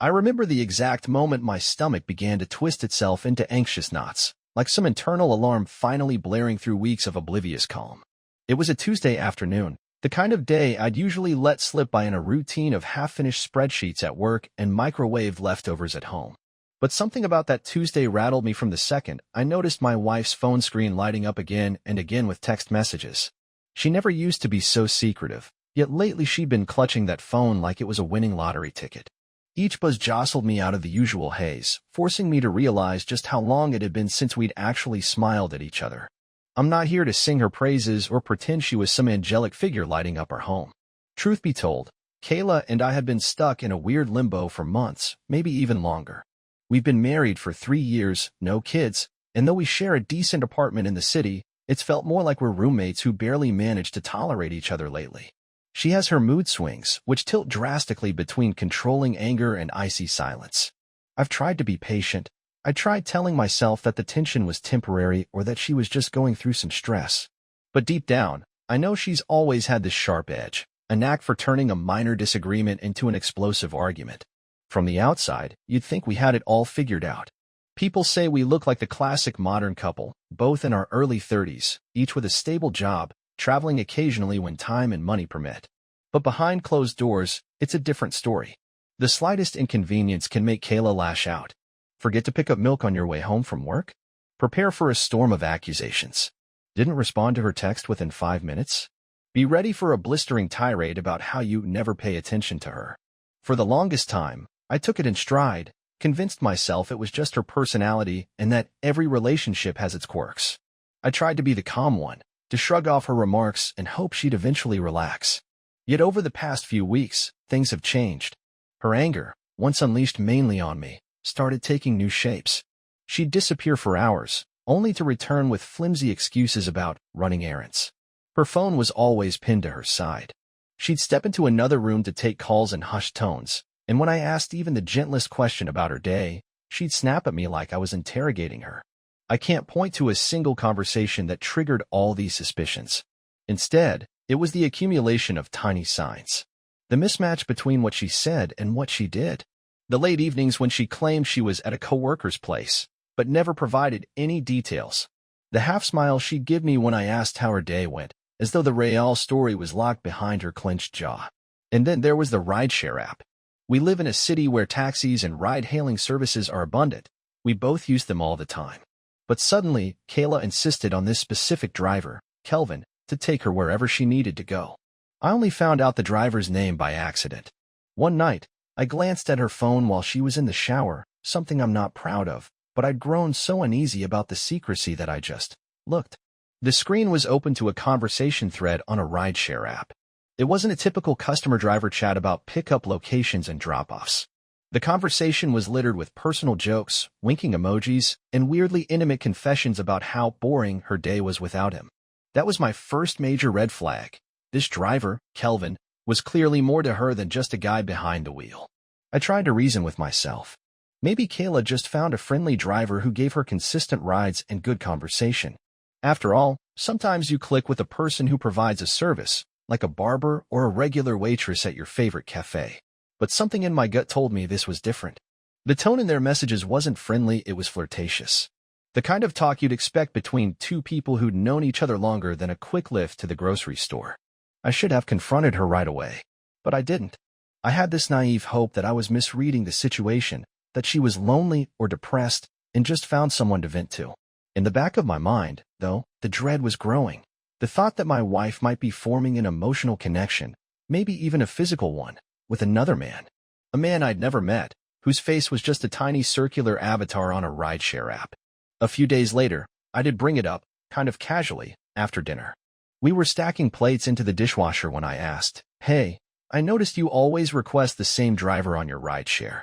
I remember the exact moment my stomach began to twist itself into anxious knots, like some internal alarm finally blaring through weeks of oblivious calm. It was a Tuesday afternoon, the kind of day I'd usually let slip by in a routine of half-finished spreadsheets at work and microwaved leftovers at home. But something about that Tuesday rattled me from the second I noticed my wife's phone screen lighting up again and again with text messages. She never used to be so secretive, yet lately she'd been clutching that phone like it was a winning lottery ticket. Each buzz jostled me out of the usual haze, forcing me to realize just how long it had been since we'd actually smiled at each other. I'm not here to sing her praises or pretend she was some angelic figure lighting up our home. Truth be told, Kayla and I had been stuck in a weird limbo for months, maybe even longer. We've been married for 3 years, no kids, and though we share a decent apartment in the city, it's felt more like we're roommates who barely manage to tolerate each other lately. She has her mood swings, which tilt drastically between controlling anger and icy silence. I've tried to be patient. I tried telling myself that the tension was temporary or that she was just going through some stress. But deep down, I know she's always had this sharp edge, a knack for turning a minor disagreement into an explosive argument. From the outside, you'd think we had it all figured out. People say we look like the classic modern couple, both in our early 30s, each with a stable job, traveling occasionally when time and money permit. But behind closed doors, it's a different story. The slightest inconvenience can make Kayla lash out. Forget to pick up milk on your way home from work? Prepare for a storm of accusations. Didn't respond to her text within 5 minutes? Be ready for a blistering tirade about how you never pay attention to her. For the longest time, I took it in stride, convinced myself it was just her personality and that every relationship has its quirks. I tried to be the calm one, to shrug off her remarks and hope she'd eventually relax. Yet over the past few weeks, things have changed. Her anger, once unleashed mainly on me, started taking new shapes. She'd disappear for hours, only to return with flimsy excuses about running errands. Her phone was always pinned to her side. She'd step into another room to take calls in hushed tones, and when I asked even the gentlest question about her day, she'd snap at me like I was interrogating her. I can't point to a single conversation that triggered all these suspicions. Instead, it was the accumulation of tiny signs. The mismatch between what she said and what she did. The late evenings when she claimed she was at a coworker's place, but never provided any details. The half-smile she'd give me when I asked how her day went, as though the real story was locked behind her clenched jaw. And then there was the rideshare app. We live in a city where taxis and ride-hailing services are abundant. We both use them all the time. But suddenly, Kayla insisted on this specific driver, Kelvin, to take her wherever she needed to go. I only found out the driver's name by accident. One night, I glanced at her phone while she was in the shower, something I'm not proud of, but I'd grown so uneasy about the secrecy that I just looked. The screen was open to a conversation thread on a rideshare app. It wasn't a typical customer-driver chat about pickup locations and drop-offs. The conversation was littered with personal jokes, winking emojis, and weirdly intimate confessions about how boring her day was without him. That was my first major red flag. This driver, Kelvin, was clearly more to her than just a guy behind the wheel. I tried to reason with myself. Maybe Kayla just found a friendly driver who gave her consistent rides and good conversation. After all, sometimes you click with a person who provides a service, like a barber or a regular waitress at your favorite cafe. But something in my gut told me this was different. The tone in their messages wasn't friendly, it was flirtatious. The kind of talk you'd expect between two people who'd known each other longer than a quick lift to the grocery store. I should have confronted her right away, but I didn't. I had this naive hope that I was misreading the situation, that she was lonely or depressed and just found someone to vent to. In the back of my mind, though, the dread was growing. The thought that my wife might be forming an emotional connection, maybe even a physical one, with another man. A man I'd never met, whose face was just a tiny circular avatar on a rideshare app. A few days later, I did bring it up, kind of casually, after dinner. We were stacking plates into the dishwasher when I asked, "Hey, I noticed you always request the same driver on your rideshare.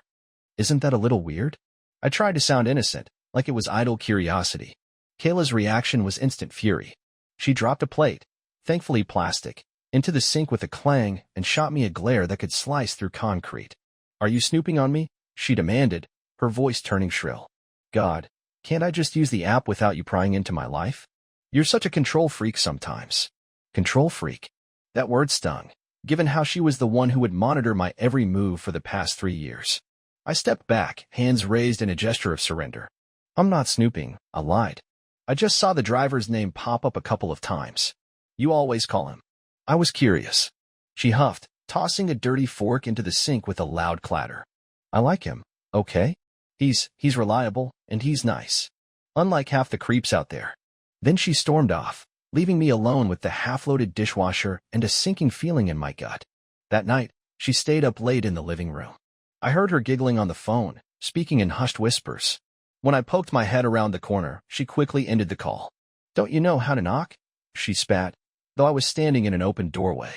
Isn't that a little weird?" I tried to sound innocent, like it was idle curiosity. Kayla's reaction was instant fury. She dropped a plate, thankfully plastic, into the sink with a clang and shot me a glare that could slice through concrete. "Are you snooping on me?" she demanded, her voice turning shrill. "God, can't I just use the app without you prying into my life? You're such a control freak sometimes." Control freak. That word stung, given how she was the one who would monitor my every move for the past 3 years. I stepped back, hands raised in a gesture of surrender. I'm not snooping, I lied. I just saw the driver's name pop up a couple of times. You always call him. I was curious. She huffed, tossing a dirty fork into the sink with a loud clatter. I like him, okay? He's reliable, and he's nice. Unlike half the creeps out there. Then she stormed off, leaving me alone with the half-loaded dishwasher and a sinking feeling in my gut. That night, she stayed up late in the living room. I heard her giggling on the phone, speaking in hushed whispers. When I poked my head around the corner, she quickly ended the call. Don't you know how to knock? She spat, though I was standing in an open doorway.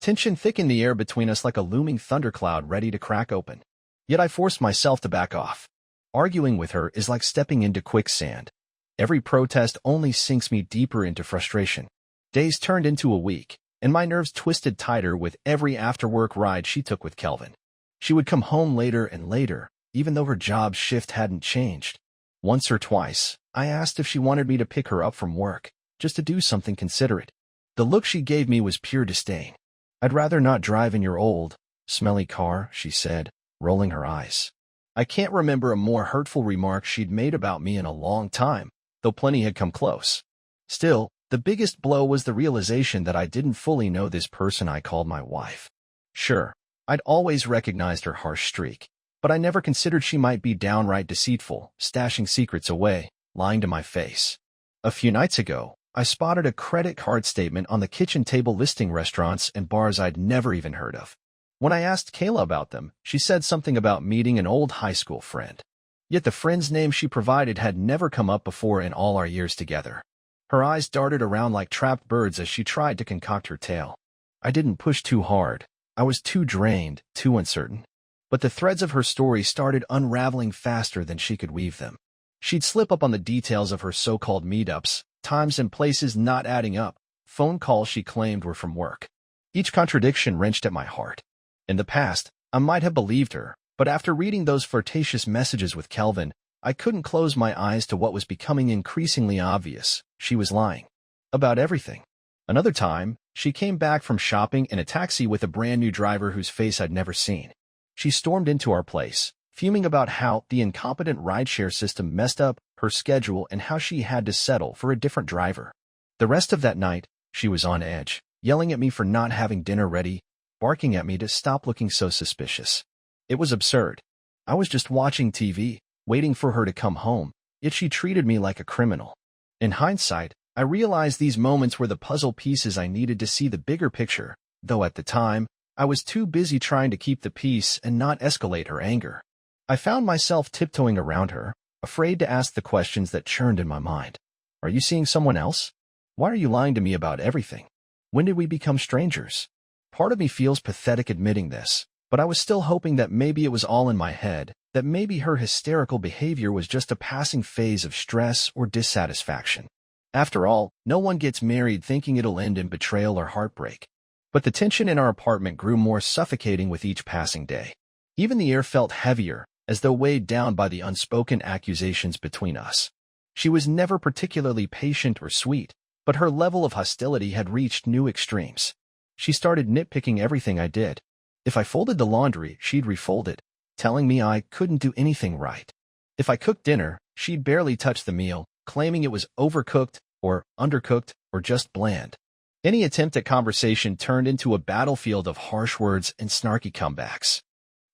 Tension thickened the air between us like a looming thundercloud ready to crack open. Yet I forced myself to back off. Arguing with her is like stepping into quicksand. Every protest only sinks me deeper into frustration. Days turned into a week, and my nerves twisted tighter with every after-work ride she took with Kelvin. She would come home later and later, even though her job shift hadn't changed. Once or twice, I asked if she wanted me to pick her up from work, just to do something considerate. The look she gave me was pure disdain. I'd rather not drive in your old, smelly car, she said, rolling her eyes. I can't remember a more hurtful remark she'd made about me in a long time, though plenty had come close. Still, the biggest blow was the realization that I didn't fully know this person I called my wife. Sure, I'd always recognized her harsh streak, but I never considered she might be downright deceitful, stashing secrets away, lying to my face. A few nights ago, I spotted a credit card statement on the kitchen table listing restaurants and bars I'd never even heard of. When I asked Kayla about them, she said something about meeting an old high school friend. Yet the friend's name she provided had never come up before in all our years together. Her eyes darted around like trapped birds as she tried to concoct her tale. I didn't push too hard. I was too drained, too uncertain. But the threads of her story started unraveling faster than she could weave them. She'd slip up on the details of her so-called meetups, times and places not adding up, phone calls she claimed were from work. Each contradiction wrenched at my heart. In the past, I might have believed her, but after reading those flirtatious messages with Kelvin, I couldn't close my eyes to what was becoming increasingly obvious. She was lying. About everything. Another time, she came back from shopping in a taxi with a brand new driver whose face I'd never seen. She stormed into our place, fuming about how the incompetent rideshare system messed up her schedule and how she had to settle for a different driver. The rest of that night, she was on edge, yelling at me for not having dinner ready, barking at me to stop looking so suspicious. It was absurd. I was just watching TV, waiting for her to come home, yet she treated me like a criminal. In hindsight, I realized these moments were the puzzle pieces I needed to see the bigger picture, though at the time, I was too busy trying to keep the peace and not escalate her anger. I found myself tiptoeing around her, afraid to ask the questions that churned in my mind. Are you seeing someone else? Why are you lying to me about everything? When did we become strangers? Part of me feels pathetic admitting this, but I was still hoping that maybe it was all in my head, that maybe her hysterical behavior was just a passing phase of stress or dissatisfaction. After all, no one gets married thinking it'll end in betrayal or heartbreak. But the tension in our apartment grew more suffocating with each passing day. Even the air felt heavier, as though weighed down by the unspoken accusations between us. She was never particularly patient or sweet, but her level of hostility had reached new extremes. She started nitpicking everything I did. If I folded the laundry, she'd refold it, telling me I couldn't do anything right. If I cooked dinner, she'd barely touch the meal, claiming it was overcooked, or undercooked, or just bland. Any attempt at conversation turned into a battlefield of harsh words and snarky comebacks.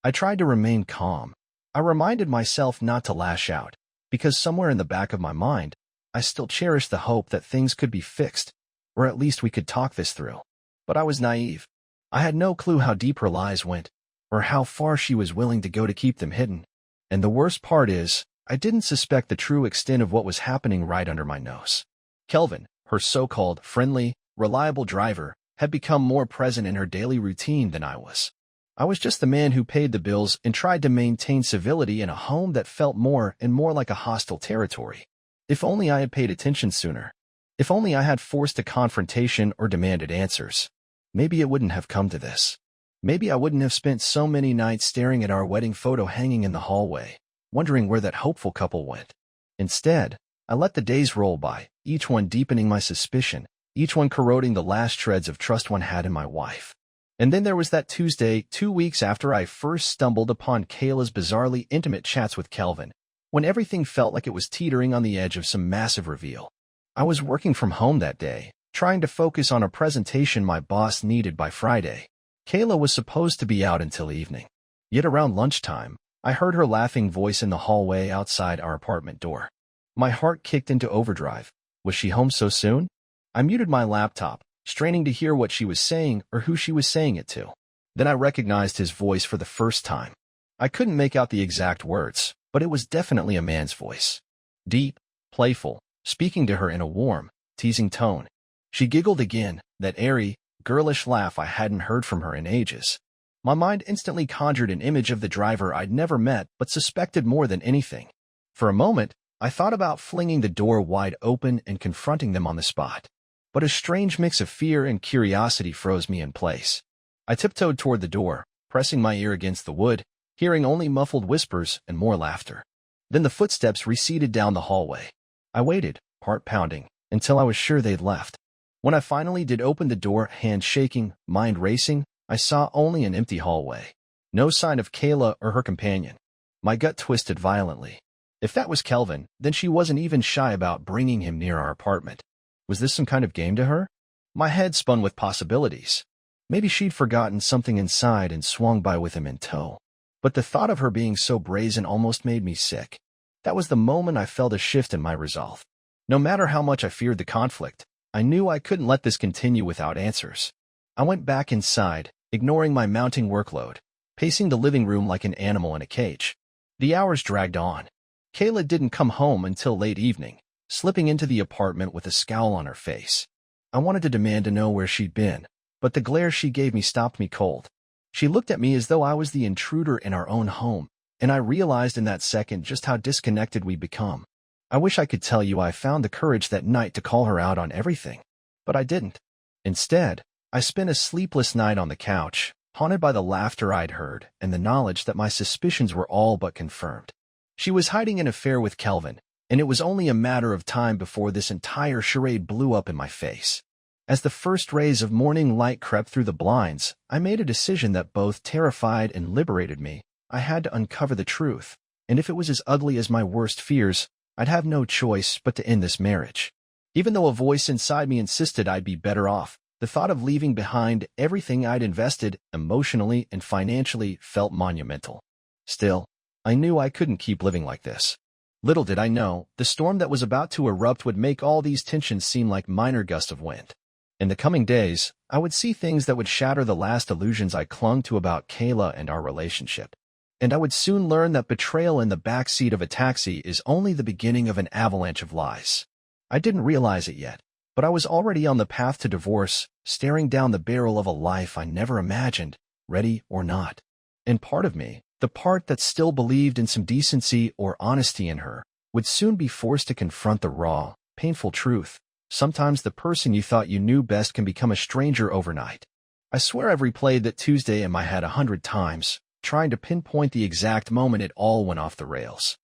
I tried to remain calm. I reminded myself not to lash out, because somewhere in the back of my mind, I still cherished the hope that things could be fixed, or at least we could talk this through. But I was naive. I had no clue how deep her lies went, or how far she was willing to go to keep them hidden. And the worst part is, I didn't suspect the true extent of what was happening right under my nose. Kelvin, her so-called friendly, reliable driver, had become more present in her daily routine than I was. I was just the man who paid the bills and tried to maintain civility in a home that felt more and more like a hostile territory. If only I had paid attention sooner. If only I had forced a confrontation or demanded answers. Maybe it wouldn't have come to this. Maybe I wouldn't have spent so many nights staring at our wedding photo hanging in the hallway, wondering where that hopeful couple went. Instead, I let the days roll by, each one deepening my suspicion, each one corroding the last shreds of trust one had in my wife. And then there was that Tuesday, 2 weeks after I first stumbled upon Kayla's bizarrely intimate chats with Kelvin, when everything felt like it was teetering on the edge of some massive reveal. I was working from home that day, trying to focus on a presentation my boss needed by Friday. Kayla was supposed to be out until evening. Yet around lunchtime, I heard her laughing voice in the hallway outside our apartment door. My heart kicked into overdrive. Was she home so soon? I muted my laptop, straining to hear what she was saying or who she was saying it to. Then I recognized his voice for the first time. I couldn't make out the exact words, but it was definitely a man's voice. Deep, playful, speaking to her in a warm, teasing tone. She giggled again, that airy, girlish laugh I hadn't heard from her in ages. My mind instantly conjured an image of the driver I'd never met but suspected more than anything. For a moment, I thought about flinging the door wide open and confronting them on the spot. But a strange mix of fear and curiosity froze me in place. I tiptoed toward the door, pressing my ear against the wood, hearing only muffled whispers and more laughter. Then the footsteps receded down the hallway. I waited, heart pounding, until I was sure they'd left. When I finally did open the door, hand shaking, mind racing, I saw only an empty hallway. No sign of Kayla or her companion. My gut twisted violently. If that was Kelvin, then she wasn't even shy about bringing him near our apartment. Was this some kind of game to her? My head spun with possibilities. Maybe she'd forgotten something inside and swung by with him in tow. But the thought of her being so brazen almost made me sick. That was the moment I felt a shift in my resolve. No matter how much I feared the conflict, I knew I couldn't let this continue without answers. I went back inside, ignoring my mounting workload, pacing the living room like an animal in a cage. The hours dragged on. Kayla didn't come home until late evening, slipping into the apartment with a scowl on her face. I wanted to demand to know where she'd been, but the glare she gave me stopped me cold. She looked at me as though I was the intruder in our own home, and I realized in that second just how disconnected we'd become. I wish I could tell you I found the courage that night to call her out on everything, but I didn't. Instead, I spent a sleepless night on the couch, haunted by the laughter I'd heard and the knowledge that my suspicions were all but confirmed. She was hiding an affair with Kelvin, and it was only a matter of time before this entire charade blew up in my face. As the first rays of morning light crept through the blinds, I made a decision that both terrified and liberated me. I had to uncover the truth, and if it was as ugly as my worst fears, I'd have no choice but to end this marriage. Even though a voice inside me insisted I'd be better off, the thought of leaving behind everything I'd invested emotionally and financially felt monumental. Still, I knew I couldn't keep living like this. Little did I know, the storm that was about to erupt would make all these tensions seem like minor gusts of wind. In the coming days, I would see things that would shatter the last illusions I clung to about Kayla and our relationship. And I would soon learn that betrayal in the backseat of a taxi is only the beginning of an avalanche of lies. I didn't realize it yet, but I was already on the path to divorce, staring down the barrel of a life I never imagined, ready or not. And part of me, the part that still believed in some decency or honesty in her, would soon be forced to confront the raw, painful truth. Sometimes the person you thought you knew best can become a stranger overnight. I swear I've replayed that Tuesday in my head 100 times, trying to pinpoint the exact moment it all went off the rails.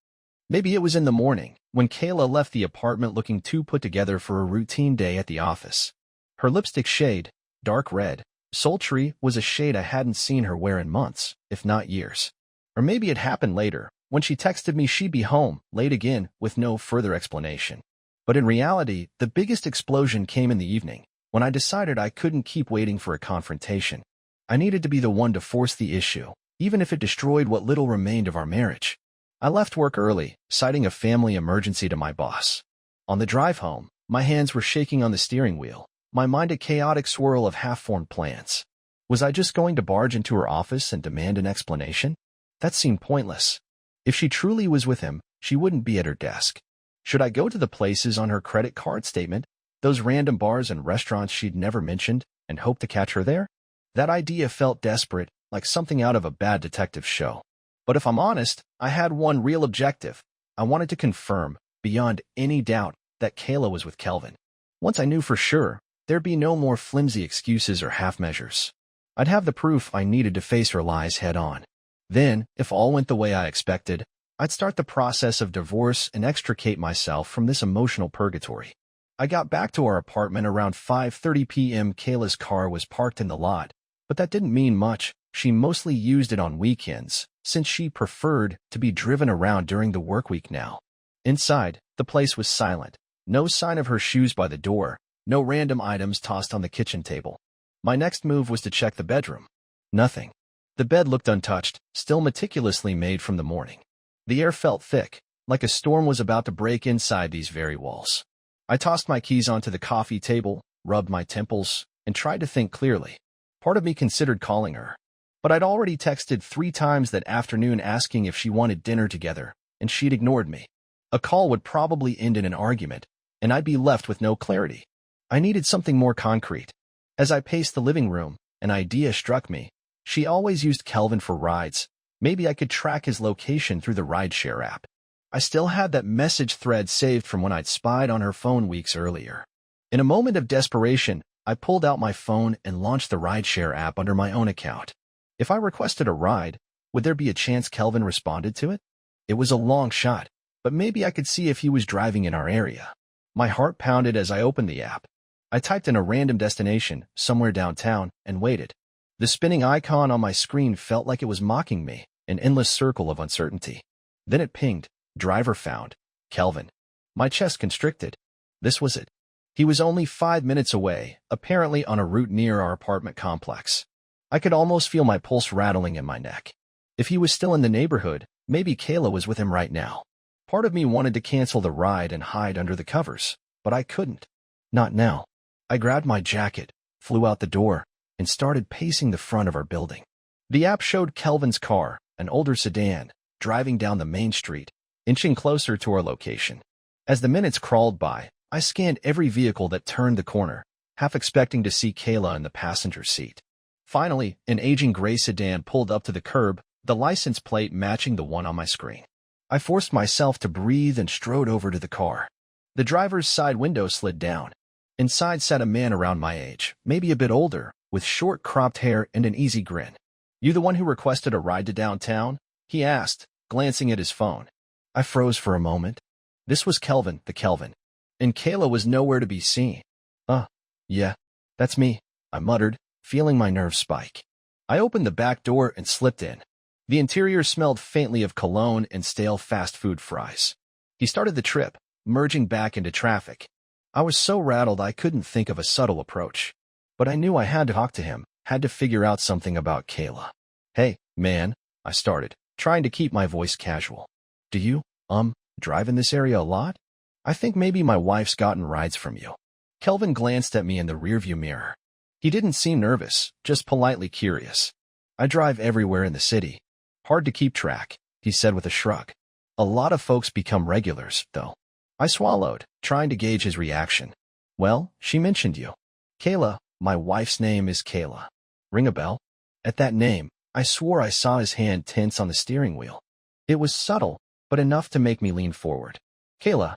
Maybe it was in the morning, when Kayla left the apartment looking too put together for a routine day at the office. Her lipstick shade, dark red, sultry, was a shade I hadn't seen her wear in months, if not years. Or maybe it happened later, when she texted me she'd be home, late again, with no further explanation. But in reality, the biggest explosion came in the evening, when I decided I couldn't keep waiting for a confrontation. I needed to be the one to force the issue, even if it destroyed what little remained of our marriage. I left work early, citing a family emergency to my boss. On the drive home, my hands were shaking on the steering wheel, my mind a chaotic swirl of half-formed plans. Was I just going to barge into her office and demand an explanation? That seemed pointless. If she truly was with him, she wouldn't be at her desk. Should I go to the places on her credit card statement, those random bars and restaurants she'd never mentioned, and hope to catch her there? That idea felt desperate, like something out of a bad detective show. But if I'm honest, I had one real objective. I wanted to confirm, beyond any doubt, that Kayla was with Kelvin. Once I knew for sure, there'd be no more flimsy excuses or half-measures. I'd have the proof I needed to face her lies head-on. Then, if all went the way I expected, I'd start the process of divorce and extricate myself from this emotional purgatory. I got back to our apartment around 5:30 p.m. Kayla's car was parked in the lot, But that didn't mean much. She mostly used it on weekends, since she preferred to be driven around during the work week now. Inside, the place was silent. No sign of her shoes by the door, no random items tossed on the kitchen table. My next move was to check the bedroom. Nothing. The bed looked untouched, still meticulously made from the morning. The air felt thick, like a storm was about to break inside these very walls. I tossed my keys onto the coffee table, rubbed my temples, and tried to think clearly. Part of me considered calling her. But I'd already texted 3 times that afternoon asking if she wanted dinner together, and she'd ignored me. A call would probably end in an argument, and I'd be left with no clarity. I needed something more concrete. As I paced the living room, an idea struck me. She always used Kelvin for rides. Maybe I could track his location through the rideshare app. I still had that message thread saved from when I'd spied on her phone weeks earlier. In a moment of desperation, I pulled out my phone and launched the rideshare app under my own account. If I requested a ride, would there be a chance Kelvin responded to it? It was a long shot, but maybe I could see if he was driving in our area. My heart pounded as I opened the app. I typed in a random destination, somewhere downtown, and waited. The spinning icon on my screen felt like it was mocking me, an endless circle of uncertainty. Then it pinged, driver found, Kelvin. My chest constricted. This was it. He was only 5 minutes away, apparently on a route near our apartment complex. I could almost feel my pulse rattling in my neck. If he was still in the neighborhood, maybe Kayla was with him right now. Part of me wanted to cancel the ride and hide under the covers, but I couldn't. Not now. I grabbed my jacket, flew out the door, and started pacing the front of our building. The app showed Kelvin's car, an older sedan, driving down the main street, inching closer to our location. As the minutes crawled by, I scanned every vehicle that turned the corner, half expecting to see Kayla in the passenger seat. Finally, an aging gray sedan pulled up to the curb, the license plate matching the one on my screen. I forced myself to breathe and strode over to the car. The driver's side window slid down. Inside sat a man around my age, maybe a bit older, with short cropped hair and an easy grin. "You the one who requested a ride to downtown?" he asked, glancing at his phone. I froze for a moment. This was Kelvin, the Kelvin. And Kayla was nowhere to be seen. Yeah, that's me," I muttered, feeling my nerves spike. I opened the back door and slipped in. The interior smelled faintly of cologne and stale fast food fries. He started the trip, merging back into traffic. I was so rattled I couldn't think of a subtle approach. But I knew I had to talk to him, had to figure out something about Kayla. "Hey, man," I started, trying to keep my voice casual. "Do you, drive in this area a lot? I think maybe my wife's gotten rides from you." Kelvin glanced at me in the rearview mirror. He didn't seem nervous, just politely curious. "I drive everywhere in the city. Hard to keep track," he said with a shrug. "A lot of folks become regulars, though." I swallowed, trying to gauge his reaction. "Well, she mentioned you." "Kayla, my wife's name is Kayla. Ring a bell?" At that name, I swore I saw his hand tense on the steering wheel. It was subtle, but enough to make me lean forward. "Kayla,"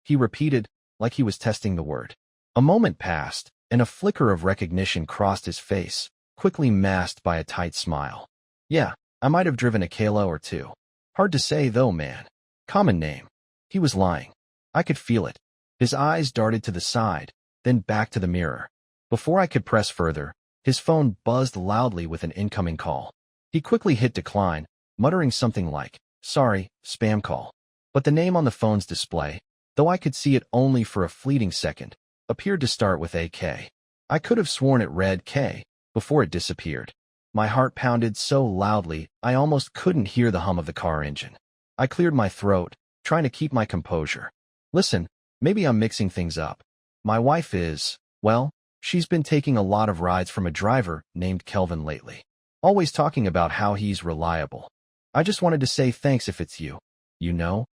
he repeated, like he was testing the word. A moment passed, and a flicker of recognition crossed his face, quickly masked by a tight smile. "Yeah, I might have driven a Kayla or two. Hard to say, though, man. Common name." He was lying. I could feel it. His eyes darted to the side, then back to the mirror. Before I could press further, his phone buzzed loudly with an incoming call. He quickly hit decline, muttering something like, "Sorry, spam call." But the name on the phone's display, though I could see it only for a fleeting second, appeared to start with a K. I could have sworn it read K before it disappeared. My heart pounded so loudly I almost couldn't hear the hum of the car engine. I cleared my throat, trying to keep my composure. "Listen, maybe I'm mixing things up. My wife is, well, she's been taking a lot of rides from a driver named Kelvin lately. Always talking about how he's reliable. I just wanted to say thanks if it's you,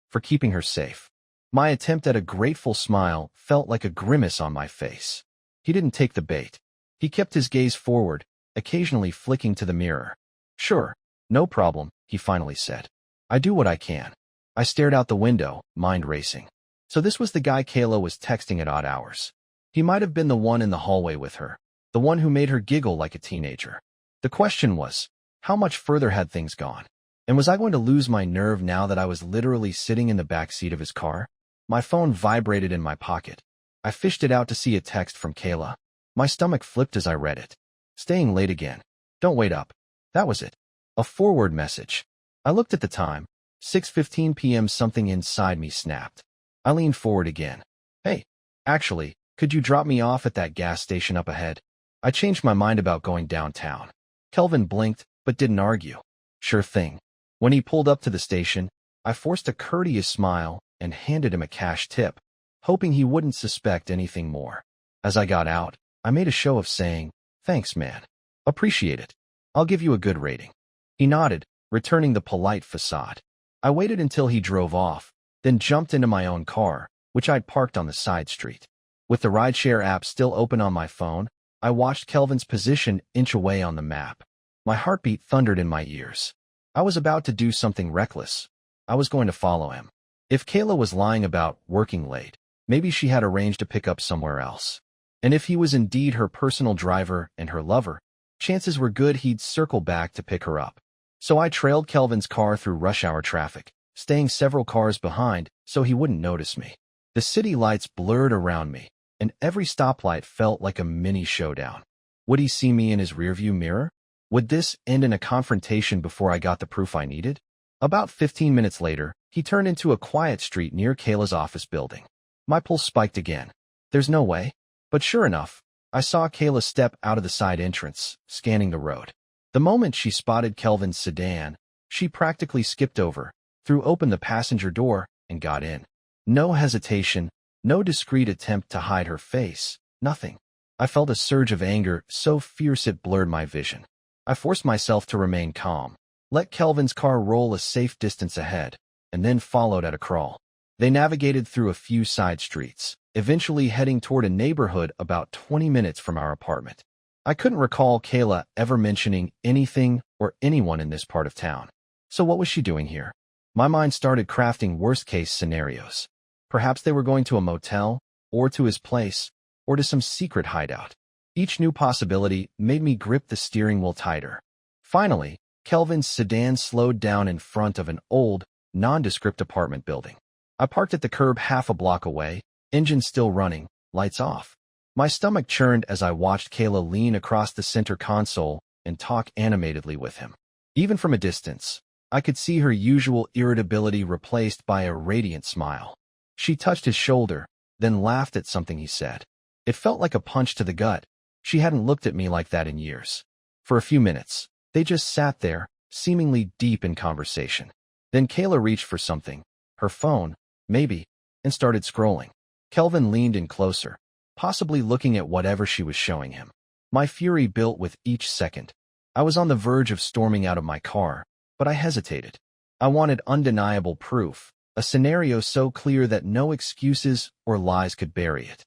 for keeping her safe." My attempt at a grateful smile felt like a grimace on my face. He didn't take the bait. He kept his gaze forward, occasionally flicking to the mirror. "Sure, no problem," he finally said. "I do what I can." I stared out the window, mind racing. So this was the guy Kayla was texting at odd hours. He might have been the one in the hallway with her, the one who made her giggle like a teenager. The question was, how much further had things gone? And was I going to lose my nerve now that I was literally sitting in the back seat of his car? My phone vibrated in my pocket. I fished it out to see a text from Kayla. My stomach flipped as I read it. "Staying late again. Don't wait up. That was it. A forward message. I looked at the time. 6:15 p.m. Something inside me snapped. I leaned forward again. Hey, actually, could you drop me off at that gas station up ahead? I changed my mind about going downtown. Kelvin blinked, but didn't argue. Sure thing. When he pulled up to the station, I forced a courteous smile and handed him a cash tip, hoping he wouldn't suspect anything more. As I got out, I made a show of saying, "Thanks, man. Appreciate it. I'll give you a good rating." He nodded, returning the polite facade. I waited until he drove off, then jumped into my own car, which I'd parked on the side street. With the rideshare app still open on my phone, I watched Kelvin's position inch away on the map. My heartbeat thundered in my ears. I was about to do something reckless. I was going to follow him. If Kayla was lying about working late, maybe she had arranged to pick up somewhere else. And if he was indeed her personal driver and her lover, chances were good he'd circle back to pick her up. So I trailed Kelvin's car through rush hour traffic, staying several cars behind so he wouldn't notice me. The city lights blurred around me, and every stoplight felt like a mini showdown. Would he see me in his rearview mirror? Would this end in a confrontation before I got the proof I needed? About 15 minutes later, he turned into a quiet street near Kayla's office building. My pulse spiked again. There's no way. But sure enough, I saw Kayla step out of the side entrance, scanning the road. The moment she spotted Kelvin's sedan, she practically skipped over, threw open the passenger door, and got in. No hesitation, no discreet attempt to hide her face, nothing. I felt a surge of anger so fierce it blurred my vision. I forced myself to remain calm, let Kelvin's car roll a safe distance ahead, and then followed at a crawl. They navigated through a few side streets, eventually heading toward a neighborhood about 20 minutes from our apartment. I couldn't recall Kayla ever mentioning anything or anyone in this part of town. So what was she doing here? My mind started crafting worst-case scenarios. Perhaps they were going to a motel, or to his place, or to some secret hideout. Each new possibility made me grip the steering wheel tighter. Finally, Kelvin's sedan slowed down in front of an old, nondescript apartment building. I parked at the curb half a block away, engine still running, lights off. My stomach churned as I watched Kayla lean across the center console and talk animatedly with him. Even from a distance, I could see her usual irritability replaced by a radiant smile. She touched his shoulder, then laughed at something he said. It felt like a punch to the gut. She hadn't looked at me like that in years. For a few minutes, they just sat there, seemingly deep in conversation. Then Kayla reached for something, her phone, maybe, and started scrolling. Kelvin leaned in closer, possibly looking at whatever she was showing him. My fury built with each second. I was on the verge of storming out of my car, but I hesitated. I wanted undeniable proof, a scenario so clear that no excuses or lies could bury it.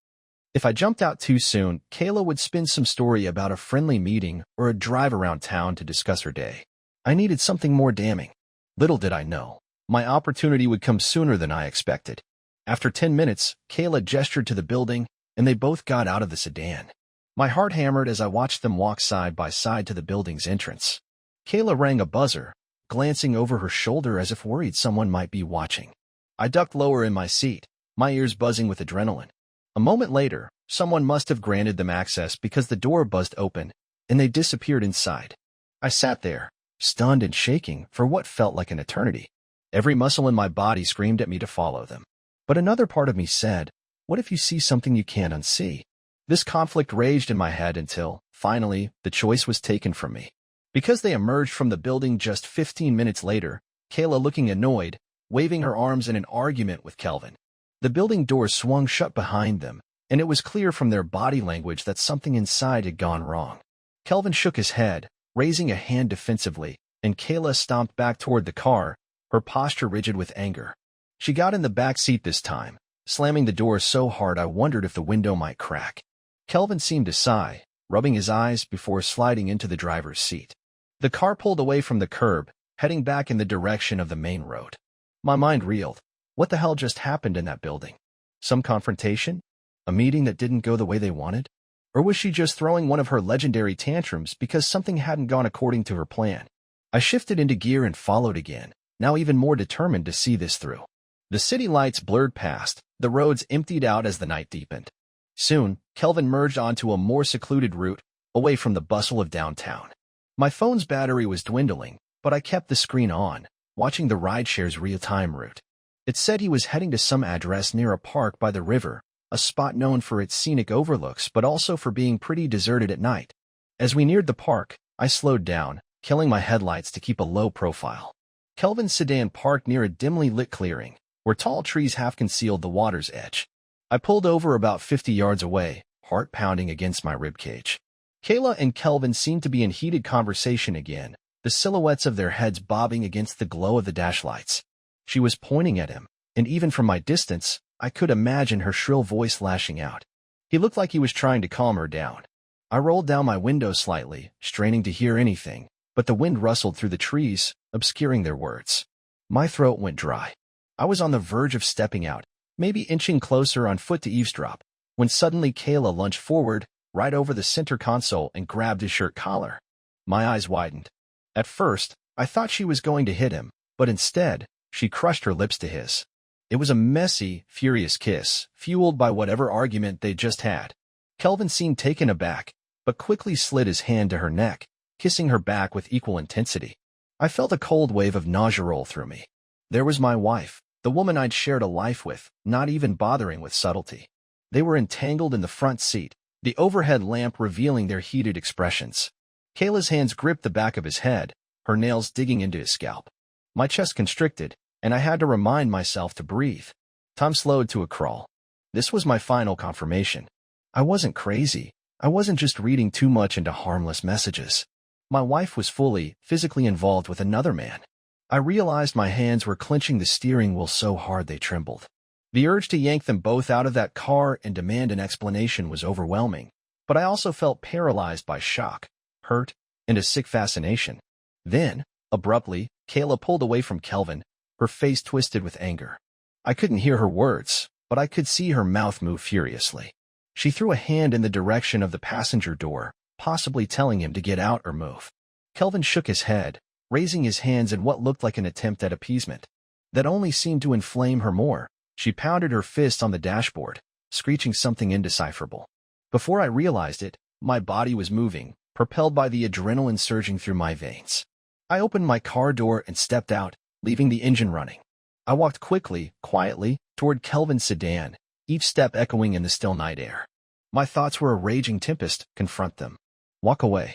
If I jumped out too soon, Kayla would spin some story about a friendly meeting or a drive around town to discuss her day. I needed something more damning. Little did I know, my opportunity would come sooner than I expected. After 10 minutes, Kayla gestured to the building, and they both got out of the sedan. My heart hammered as I watched them walk side by side to the building's entrance. Kayla rang a buzzer, glancing over her shoulder as if worried someone might be watching. I ducked lower in my seat, my ears buzzing with adrenaline. A moment later, someone must have granted them access because the door buzzed open, and they disappeared inside. I sat there, stunned and shaking for what felt like an eternity. Every muscle in my body screamed at me to follow them. But another part of me said, what if you see something you can't unsee? This conflict raged in my head until, finally, the choice was taken from me. Because they emerged from the building just 15 minutes later, Kayla looking annoyed, waving her arms in an argument with Kelvin. The building doors swung shut behind them, and it was clear from their body language that something inside had gone wrong. Kelvin shook his head, raising a hand defensively, and Kayla stomped back toward the car, her posture rigid with anger. She got in the back seat this time, slamming the door so hard I wondered if the window might crack. Kelvin seemed to sigh, rubbing his eyes before sliding into the driver's seat. The car pulled away from the curb, heading back in the direction of the main road. My mind reeled. What the hell just happened in that building? Some confrontation? A meeting that didn't go the way they wanted? Or was she just throwing one of her legendary tantrums because something hadn't gone according to her plan? I shifted into gear and followed again, now even more determined to see this through. The city lights blurred past, the roads emptied out as the night deepened. Soon, Kelvin merged onto a more secluded route, away from the bustle of downtown. My phone's battery was dwindling, but I kept the screen on, watching the rideshare's real-time route. It said he was heading to some address near a park by the river, a spot known for its scenic overlooks but also for being pretty deserted at night. As we neared the park, I slowed down, killing my headlights to keep a low profile. Kelvin's sedan parked near a dimly lit clearing, where tall trees half concealed the water's edge. I pulled over about 50 yards away, heart pounding against my ribcage. Kayla and Kelvin seemed to be in heated conversation again, the silhouettes of their heads bobbing against the glow of the dash lights. She was pointing at him, and even from my distance, I could imagine her shrill voice lashing out. He looked like he was trying to calm her down. I rolled down my window slightly, straining to hear anything, but the wind rustled through the trees, obscuring their words. My throat went dry. I was on the verge of stepping out, maybe inching closer on foot to eavesdrop, when suddenly Kayla lunged forward, right over the center console and grabbed his shirt collar. My eyes widened. At first, I thought she was going to hit him, but instead, she crushed her lips to his. It was a messy, furious kiss, fueled by whatever argument they'd just had. Kelvin seemed taken aback, but quickly slid his hand to her neck, kissing her back with equal intensity. I felt a cold wave of nausea roll through me. There was my wife, the woman I'd shared a life with, not even bothering with subtlety. They were entangled in the front seat, the overhead lamp revealing their heated expressions. Kayla's hands gripped the back of his head, her nails digging into his scalp. My chest constricted, and I had to remind myself to breathe. Time slowed to a crawl. This was my final confirmation. I wasn't crazy. I wasn't just reading too much into harmless messages. My wife was fully, physically involved with another man. I realized my hands were clenching the steering wheel so hard they trembled. The urge to yank them both out of that car and demand an explanation was overwhelming, but I also felt paralyzed by shock, hurt, and a sick fascination. Then, abruptly, Kayla pulled away from Kelvin, her face twisted with anger. I couldn't hear her words, but I could see her mouth move furiously. She threw a hand in the direction of the passenger door, possibly telling him to get out or move. Kelvin shook his head, raising his hands in what looked like an attempt at appeasement. That only seemed to inflame her more. She pounded her fist on the dashboard, screeching something indecipherable. Before I realized it, my body was moving, propelled by the adrenaline surging through my veins. I opened my car door and stepped out, leaving the engine running. I walked quickly, quietly, toward Kelvin's sedan, each step echoing in the still night air. My thoughts were a raging tempest. Confront them. Walk away.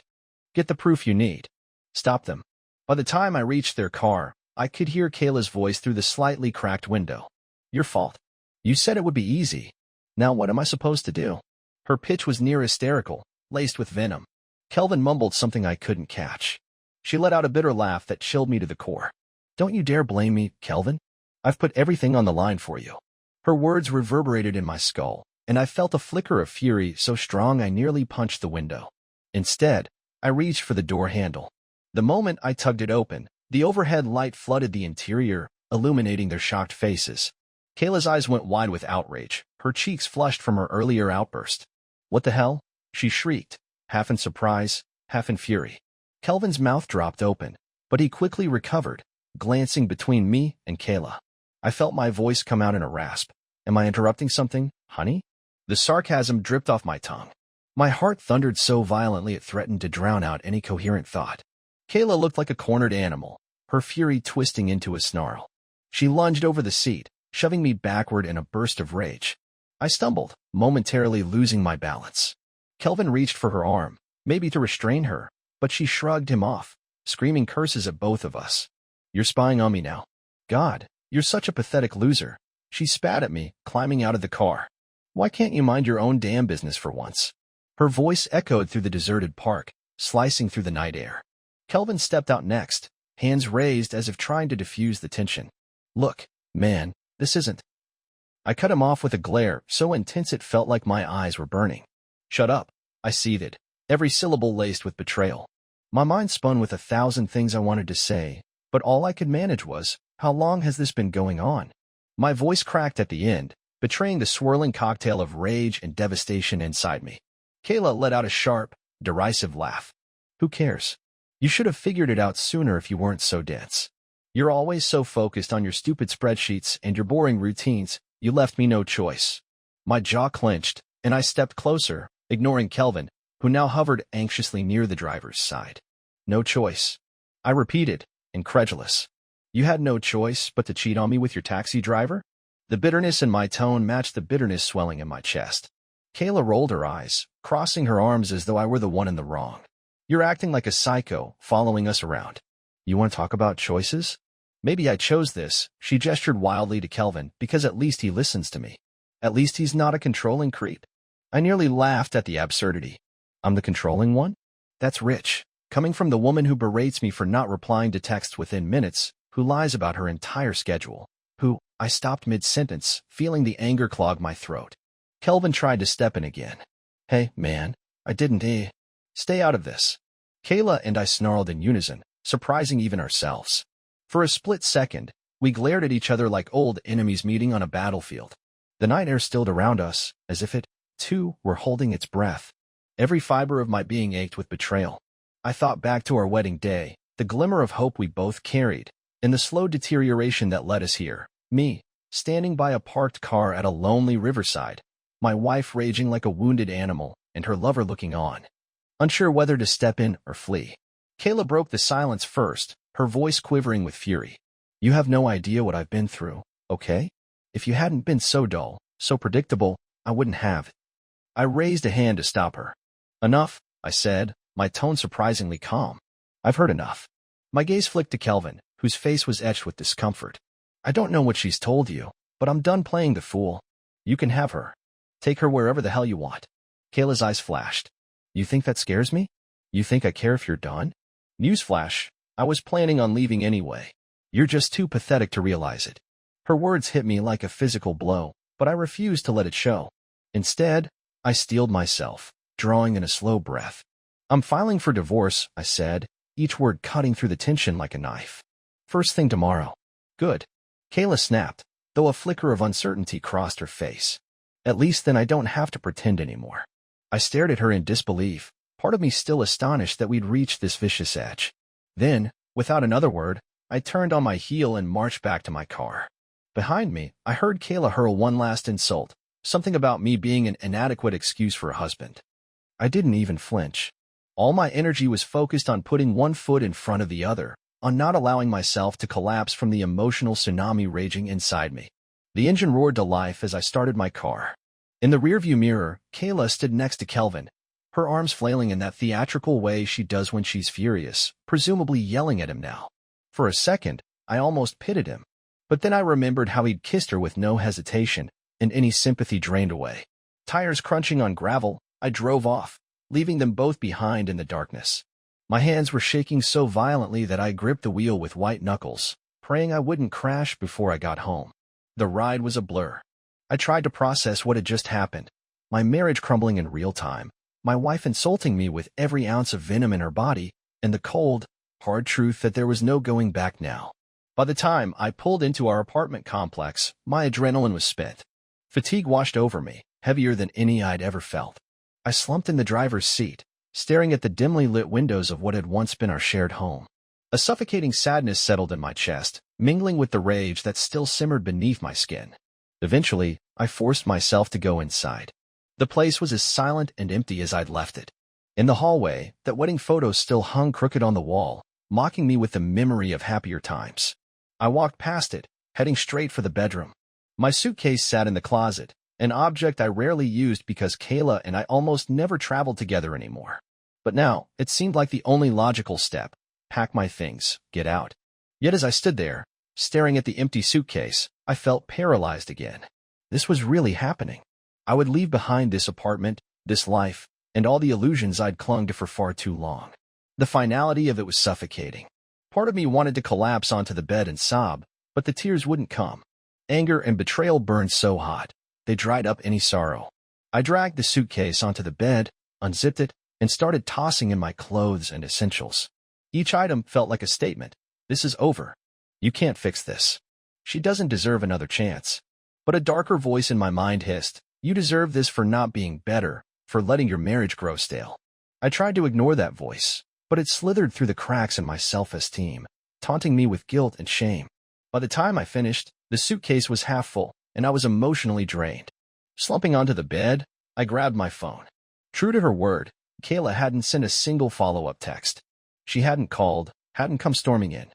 Get the proof you need. Stop them. By the time I reached their car, I could hear Kayla's voice through the slightly cracked window. Your fault. You said it would be easy. Now what am I supposed to do? Her pitch was near hysterical, laced with venom. Kelvin mumbled something I couldn't catch. She let out a bitter laugh that chilled me to the core. Don't you dare blame me, Kelvin. I've put everything on the line for you. Her words reverberated in my skull, and I felt a flicker of fury so strong I nearly punched the window. Instead, I reached for the door handle. The moment I tugged it open, the overhead light flooded the interior, illuminating their shocked faces. Kayla's eyes went wide with outrage, her cheeks flushed from her earlier outburst. What the hell? She shrieked, half in surprise, half in fury. Kelvin's mouth dropped open, but he quickly recovered, glancing between me and Kayla. I felt my voice come out in a rasp. Am I interrupting something, honey? The sarcasm dripped off my tongue. My heart thundered so violently it threatened to drown out any coherent thought. Kayla looked like a cornered animal, her fury twisting into a snarl. She lunged over the seat, shoving me backward in a burst of rage. I stumbled, momentarily losing my balance. Kelvin reached for her arm, maybe to restrain her, but she shrugged him off, screaming curses at both of us. You're spying on me now. God, you're such a pathetic loser. She spat at me, climbing out of the car. Why can't you mind your own damn business for once? Her voice echoed through the deserted park, slicing through the night air. Kelvin stepped out next, hands raised as if trying to diffuse the tension. Look, man, this isn't. I cut him off with a glare so intense it felt like my eyes were burning. Shut up, I seethed, every syllable laced with betrayal. My mind spun with 1,000 things I wanted to say, but all I could manage was, how long has this been going on? My voice cracked at the end, betraying the swirling cocktail of rage and devastation inside me. Kayla let out a sharp, derisive laugh. Who cares? You should have figured it out sooner if you weren't so dense. You're always so focused on your stupid spreadsheets and your boring routines, you left me no choice. My jaw clenched, and I stepped closer, ignoring Kelvin, who now hovered anxiously near the driver's side. No choice. I repeated, incredulous. You had no choice but to cheat on me with your taxi driver? The bitterness in my tone matched the bitterness swelling in my chest. Kayla rolled her eyes, crossing her arms as though I were the one in the wrong. You're acting like a psycho, following us around. You want to talk about choices? Maybe I chose this, she gestured wildly to Kelvin, because at least he listens to me. At least he's not a controlling creep. I nearly laughed at the absurdity. I'm the controlling one? That's rich. Coming from the woman who berates me for not replying to texts within minutes, who lies about her entire schedule, who, I stopped mid-sentence, feeling the anger clog my throat. Kelvin tried to step in again. Hey, man, I didn't, Stay out of this. Kayla and I snarled in unison, surprising even ourselves. For a split second, we glared at each other like old enemies meeting on a battlefield. The night air stilled around us, as if it, too, were holding its breath. Every fiber of my being ached with betrayal. I thought back to our wedding day, the glimmer of hope we both carried, and the slow deterioration that led us here. Me, standing by a parked car at a lonely riverside, my wife raging like a wounded animal, and her lover looking on, unsure whether to step in or flee. Kayla broke the silence first, her voice quivering with fury. You have no idea what I've been through, okay? If you hadn't been so dull, so predictable, I wouldn't have. I raised a hand to stop her. Enough, I said, my tone surprisingly calm. I've heard enough. My gaze flicked to Kelvin, whose face was etched with discomfort. I don't know what she's told you, but I'm done playing the fool. You can have her. Take her wherever the hell you want. Kayla's eyes flashed. You think that scares me? You think I care if you're done? Newsflash, I was planning on leaving anyway. You're just too pathetic to realize it. Her words hit me like a physical blow, but I refused to let it show. Instead, I steeled myself, drawing in a slow breath. I'm filing for divorce, I said, each word cutting through the tension like a knife. First thing tomorrow. Good. Kayla snapped, though a flicker of uncertainty crossed her face. At least then I don't have to pretend anymore. I stared at her in disbelief, part of me still astonished that we'd reached this vicious edge. Then, without another word, I turned on my heel and marched back to my car. Behind me, I heard Kayla hurl one last insult, something about me being an inadequate excuse for a husband. I didn't even flinch. All my energy was focused on putting one foot in front of the other, on not allowing myself to collapse from the emotional tsunami raging inside me. The engine roared to life as I started my car. In the rearview mirror, Kayla stood next to Kelvin, her arms flailing in that theatrical way she does when she's furious, presumably yelling at him now. For a second, I almost pitied him. But then I remembered how he'd kissed her with no hesitation, and any sympathy drained away. Tires crunching on gravel, I drove off, leaving them both behind in the darkness. My hands were shaking so violently that I gripped the wheel with white knuckles, praying I wouldn't crash before I got home. The ride was a blur. I tried to process what had just happened. My marriage crumbling in real time, my wife insulting me with every ounce of venom in her body, and the cold, hard truth that there was no going back now. By the time I pulled into our apartment complex, my adrenaline was spent. Fatigue washed over me, heavier than any I'd ever felt. I slumped in the driver's seat, staring at the dimly lit windows of what had once been our shared home. A suffocating sadness settled in my chest, mingling with the rage that still simmered beneath my skin. Eventually, I forced myself to go inside. The place was as silent and empty as I'd left it. In the hallway, that wedding photo still hung crooked on the wall, mocking me with the memory of happier times. I walked past it, heading straight for the bedroom. My suitcase sat in the closet, an object I rarely used because Kayla and I almost never traveled together anymore. But now, it seemed like the only logical step. Pack my things, get out. Yet as I stood there, staring at the empty suitcase, I felt paralyzed again. This was really happening. I would leave behind this apartment, this life, and all the illusions I'd clung to for far too long. The finality of it was suffocating. Part of me wanted to collapse onto the bed and sob, but the tears wouldn't come. Anger and betrayal burned so hot, they dried up any sorrow. I dragged the suitcase onto the bed, unzipped it, and started tossing in my clothes and essentials. Each item felt like a statement. This is over. You can't fix this. She doesn't deserve another chance. But a darker voice in my mind hissed, you deserve this for not being better, for letting your marriage grow stale. I tried to ignore that voice, but it slithered through the cracks in my self-esteem, taunting me with guilt and shame. By the time I finished, the suitcase was half full, and I was emotionally drained. Slumping onto the bed, I grabbed my phone. True to her word, Kayla hadn't sent a single follow-up text. She hadn't called, hadn't come storming in.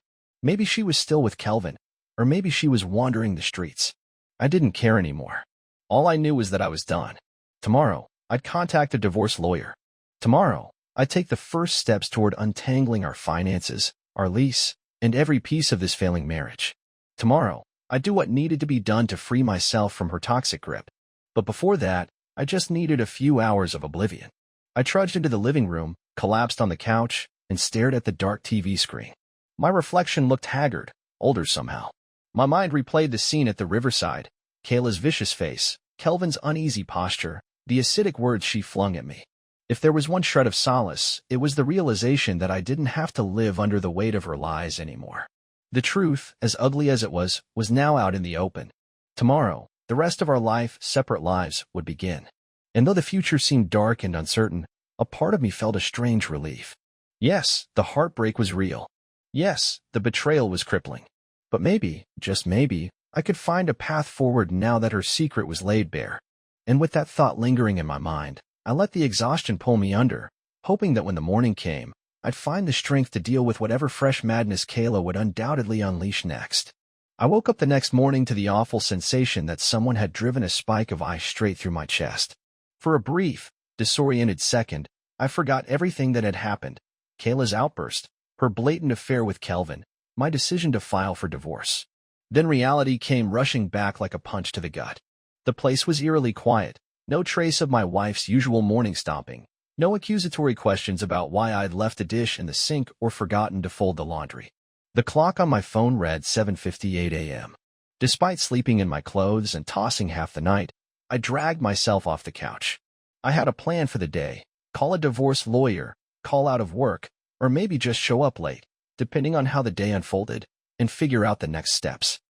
Maybe she was still with Kelvin, or maybe she was wandering the streets. I didn't care anymore. All I knew was that I was done. Tomorrow, I'd contact a divorce lawyer. Tomorrow, I'd take the first steps toward untangling our finances, our lease, and every piece of this failing marriage. Tomorrow, I'd do what needed to be done to free myself from her toxic grip. But before that, I just needed a few hours of oblivion. I trudged into the living room, collapsed on the couch, and stared at the dark TV screen. My reflection looked haggard, older somehow. My mind replayed the scene at the riverside, Kayla's vicious face, Kelvin's uneasy posture, the acidic words she flung at me. If there was one shred of solace, it was the realization that I didn't have to live under the weight of her lies anymore. The truth, as ugly as it was now out in the open. Tomorrow, the rest of our life, separate lives, would begin. And though the future seemed dark and uncertain, a part of me felt a strange relief. Yes, the heartbreak was real. Yes, the betrayal was crippling. But maybe, just maybe, I could find a path forward now that her secret was laid bare. And with that thought lingering in my mind, I let the exhaustion pull me under, hoping that when the morning came, I'd find the strength to deal with whatever fresh madness Kayla would undoubtedly unleash next. I woke up the next morning to the awful sensation that someone had driven a spike of ice straight through my chest. For a brief, disoriented second, I forgot everything that had happened. Kayla's outburst, her blatant affair with Kelvin, my decision to file for divorce. Then reality came rushing back like a punch to the gut. The place was eerily quiet, no trace of my wife's usual morning stomping, no accusatory questions about why I'd left a dish in the sink or forgotten to fold the laundry. The clock on my phone read 7:58 a.m. Despite sleeping in my clothes and tossing half the night, I dragged myself off the couch. I had a plan for the day: call a divorce lawyer, call out of work, or maybe just show up late, depending on how the day unfolded, and figure out the next steps.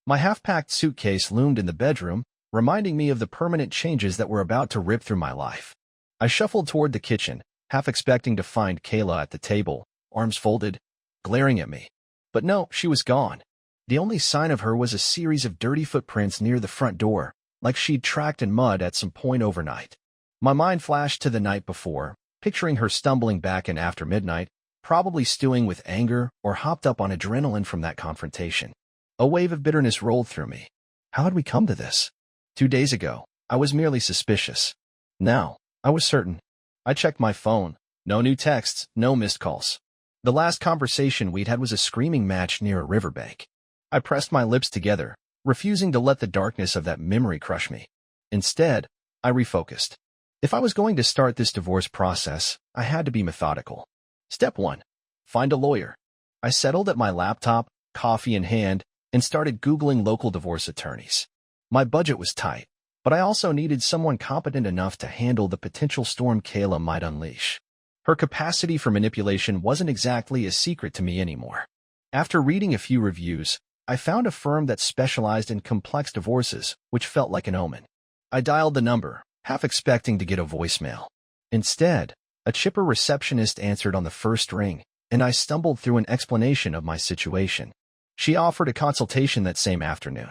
My half-packed suitcase loomed in the bedroom, reminding me of the permanent changes that were about to rip through my life. I shuffled toward the kitchen, half expecting to find Kayla at the table, arms folded, glaring at me. But no, she was gone. The only sign of her was a series of dirty footprints near the front door, like she'd tracked in mud at some point overnight. My mind flashed to the night before, picturing her stumbling back in after midnight, probably stewing with anger or hopped up on adrenaline from that confrontation. A wave of bitterness rolled through me. How had we come to this? 2 days ago, I was merely suspicious. Now, I was certain. I checked my phone. No new texts, no missed calls. The last conversation we'd had was a screaming match near a riverbank. I pressed my lips together, refusing to let the darkness of that memory crush me. Instead, I refocused. If I was going to start this divorce process, I had to be methodical. Step 1. Find a lawyer. I settled at my laptop, coffee in hand, and started Googling local divorce attorneys. My budget was tight, but I also needed someone competent enough to handle the potential storm Kayla might unleash. Her capacity for manipulation wasn't exactly a secret to me anymore. After reading a few reviews, I found a firm that specialized in complex divorces, which felt like an omen. I dialed the number, half expecting to get a voicemail. Instead, a chipper receptionist answered on the first ring, and I stumbled through an explanation of my situation. She offered a consultation that same afternoon.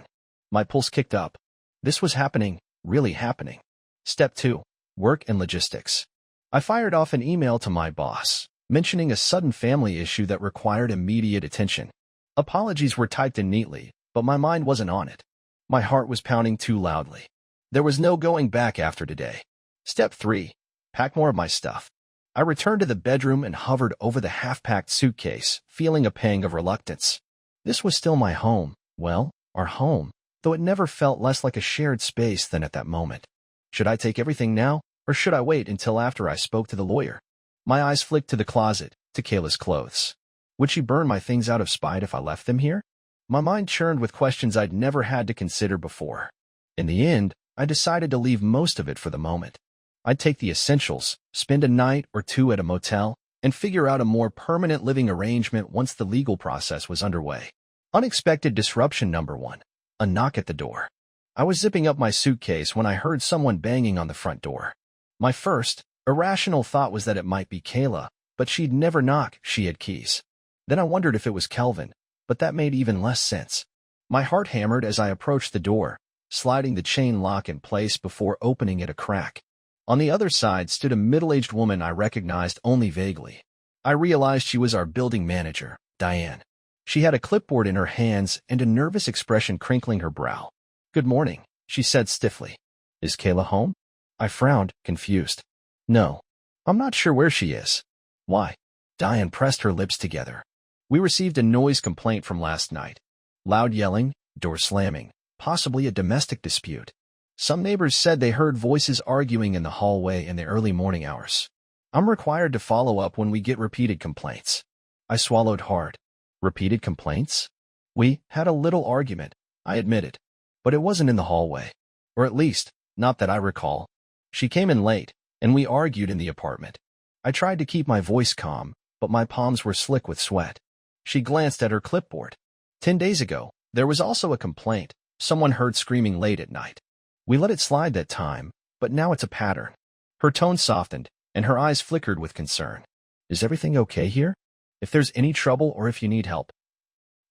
My pulse kicked up. This was happening, really happening. Step 2. Work and logistics. I fired off an email to my boss, mentioning a sudden family issue that required immediate attention. Apologies were typed in neatly, but my mind wasn't on it. My heart was pounding too loudly. There was no going back after today. Step 3. Pack more of my stuff. I returned to the bedroom and hovered over the half-packed suitcase, feeling a pang of reluctance. This was still my home, well, our home, though it never felt less like a shared space than at that moment. Should I take everything now, or should I wait until after I spoke to the lawyer? My eyes flicked to the closet, to Kayla's clothes. Would she burn my things out of spite if I left them here? My mind churned with questions I'd never had to consider before. In the end, I decided to leave most of it for the moment. I'd take the essentials, spend a night or two at a motel, and figure out a more permanent living arrangement once the legal process was underway. Unexpected disruption number 1. A knock at the door. I was zipping up my suitcase when I heard someone banging on the front door. My first, irrational thought was that it might be Kayla, but she'd never knock, she had keys. Then I wondered if it was Kelvin, but that made even less sense. My heart hammered as I approached the door, sliding the chain lock in place before opening it a crack. On the other side stood a middle-aged woman I recognized only vaguely. I realized she was our building manager, Diane. She had a clipboard in her hands and a nervous expression crinkling her brow. "Good morning," she said stiffly. "Is Kayla home?" I frowned, confused. "No. I'm not sure where she is." "Why?" Diane pressed her lips together. "We received a noise complaint from last night. Loud yelling, door slamming, possibly a domestic dispute. Some neighbors said they heard voices arguing in the hallway in the early morning hours. I'm required to follow up when we get repeated complaints." I swallowed hard. Repeated complaints? "We had a little argument," I admitted. "But it wasn't in the hallway. Or at least, not that I recall. She came in late, and we argued in the apartment." I tried to keep my voice calm, but my palms were slick with sweat. She glanced at her clipboard. 10 days ago, there was also a complaint. Someone heard screaming late at night. We let it slide that time, but now it's a pattern." Her tone softened, and her eyes flickered with concern. "Is everything okay here? If there's any trouble or if you need help."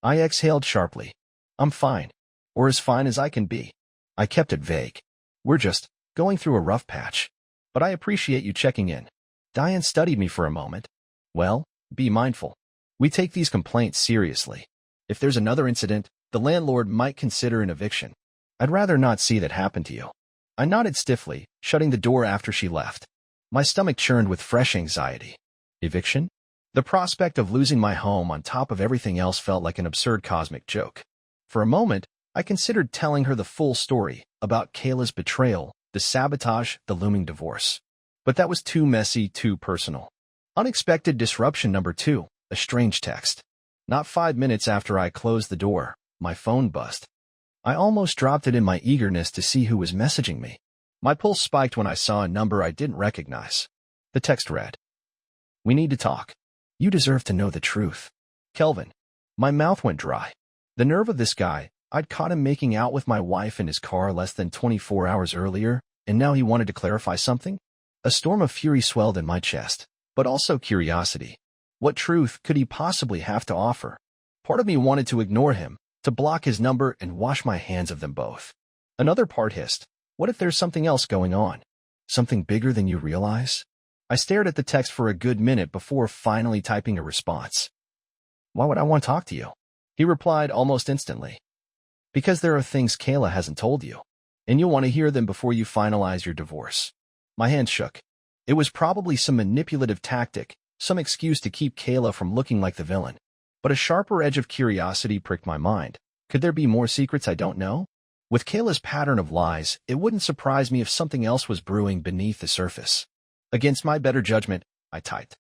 I exhaled sharply. "I'm fine. Or as fine as I can be." I kept it vague. "We're just going through a rough patch. But I appreciate you checking in." Diane studied me for a moment. "Well, be mindful. We take these complaints seriously. If there's another incident, the landlord might consider an eviction. I'd rather not see that happen to you." I nodded stiffly, shutting the door after she left. My stomach churned with fresh anxiety. Eviction? The prospect of losing my home on top of everything else felt like an absurd cosmic joke. For a moment, I considered telling her the full story about Kayla's betrayal, the sabotage, the looming divorce. But that was too messy, too personal. Unexpected disruption number 2, a strange text. Not 5 minutes after I closed the door, my phone buzzed. I almost dropped it in my eagerness to see who was messaging me. My pulse spiked when I saw a number I didn't recognize. The text read, "We need to talk. You deserve to know the truth. Kelvin." My mouth went dry. The nerve of this guy. I'd caught him making out with my wife in his car less than 24 hours earlier, and now he wanted to clarify something? A storm of fury swelled in my chest, but also curiosity. What truth could he possibly have to offer? Part of me wanted to ignore him, to block his number and wash my hands of them both. Another part hissed, "What if there's something else going on? Something bigger than you realize?" I stared at the text for a good minute before finally typing a response. "Why would I want to talk to you?" He replied almost instantly. "Because there are things Kayla hasn't told you, and you'll want to hear them before you finalize your divorce." My hand shook. It was probably some manipulative tactic, some excuse to keep Kayla from looking like the villain. But a sharper edge of curiosity pricked my mind. Could there be more secrets I don't know? With Kayla's pattern of lies, it wouldn't surprise me if something else was brewing beneath the surface. Against my better judgment, I typed,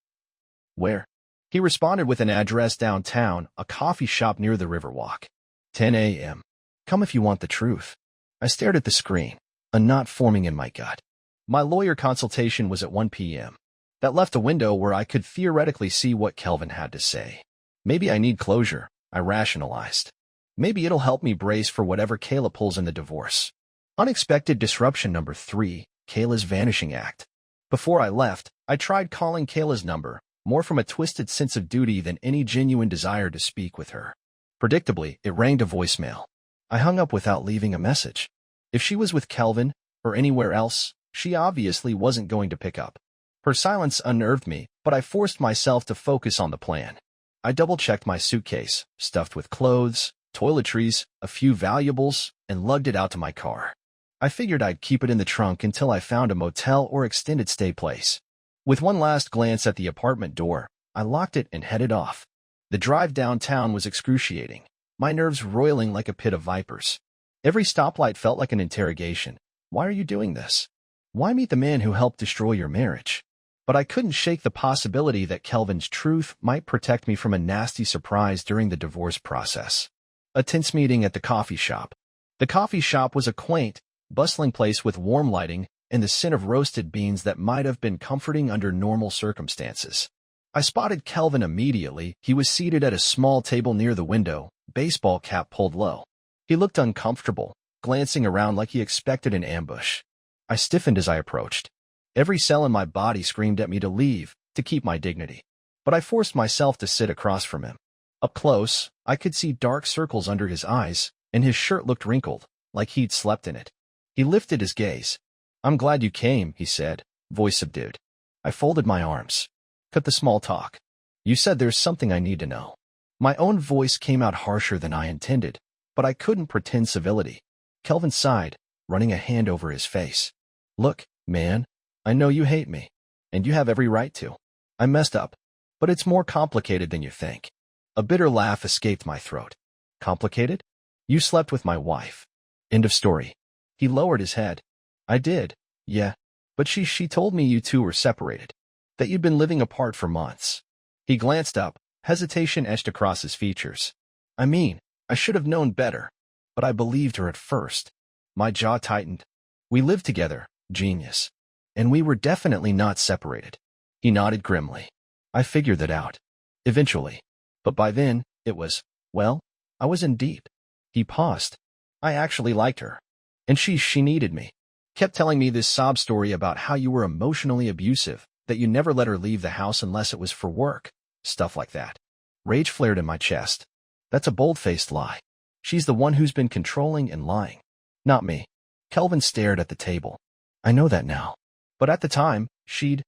"Where?" He responded with an address downtown, a coffee shop near the Riverwalk. 10 a.m. "Come if you want the truth." I stared at the screen, a knot forming in my gut. My lawyer consultation was at 1 p.m. That left a window where I could theoretically see what Kelvin had to say. Maybe I need closure, I rationalized. Maybe it'll help me brace for whatever Kayla pulls in the divorce. Unexpected disruption number 3, Kayla's vanishing act. Before I left, I tried calling Kayla's number, more from a twisted sense of duty than any genuine desire to speak with her. Predictably, it rang to voicemail. I hung up without leaving a message. If she was with Kelvin, or anywhere else, she obviously wasn't going to pick up. Her silence unnerved me, but I forced myself to focus on the plan. I double-checked my suitcase, stuffed with clothes, toiletries, a few valuables, and lugged it out to my car. I figured I'd keep it in the trunk until I found a motel or extended stay place. With one last glance at the apartment door, I locked it and headed off. The drive downtown was excruciating, my nerves roiling like a pit of vipers. Every stoplight felt like an interrogation. Why are you doing this? Why meet the man who helped destroy your marriage? But I couldn't shake the possibility that Kelvin's truth might protect me from a nasty surprise during the divorce process. A tense meeting at the coffee shop. The coffee shop was a quaint, bustling place with warm lighting and the scent of roasted beans that might have been comforting under normal circumstances. I spotted Kelvin immediately. He was seated at a small table near the window, baseball cap pulled low. He looked uncomfortable, glancing around like he expected an ambush. I stiffened as I approached. Every cell in my body screamed at me to leave, to keep my dignity. But I forced myself to sit across from him. Up close, I could see dark circles under his eyes, and his shirt looked wrinkled, like he'd slept in it. He lifted his gaze. "I'm glad you came," he said, voice subdued. I folded my arms. "Cut the small talk. You said there's something I need to know. My own voice came out harsher than I intended, but I couldn't pretend civility. Kelvin sighed, running a hand over his face. Look, man, I know you hate me, and you have every right to. I messed up, but it's more complicated than you think. A bitter laugh escaped my throat. Complicated? You slept with my wife. End of story. He lowered his head. I did, yeah, but she told me you two were separated, that you'd been living apart for months. He glanced up, hesitation etched across his features. I mean, I should have known better, but I believed her at first. My jaw tightened. We lived together, genius, and we were definitely not separated. He nodded grimly. I figured that out. Eventually. But by then, it was, well, I was in deep. He paused. I actually liked her. And she needed me. Kept telling me this sob story about how you were emotionally abusive, that you never let her leave the house unless it was for work. Stuff like that. Rage flared in my chest. That's a bold-faced lie. She's the one who's been controlling and lying. Not me. Kelvin stared at the table. I know that now. But at the time, she'd,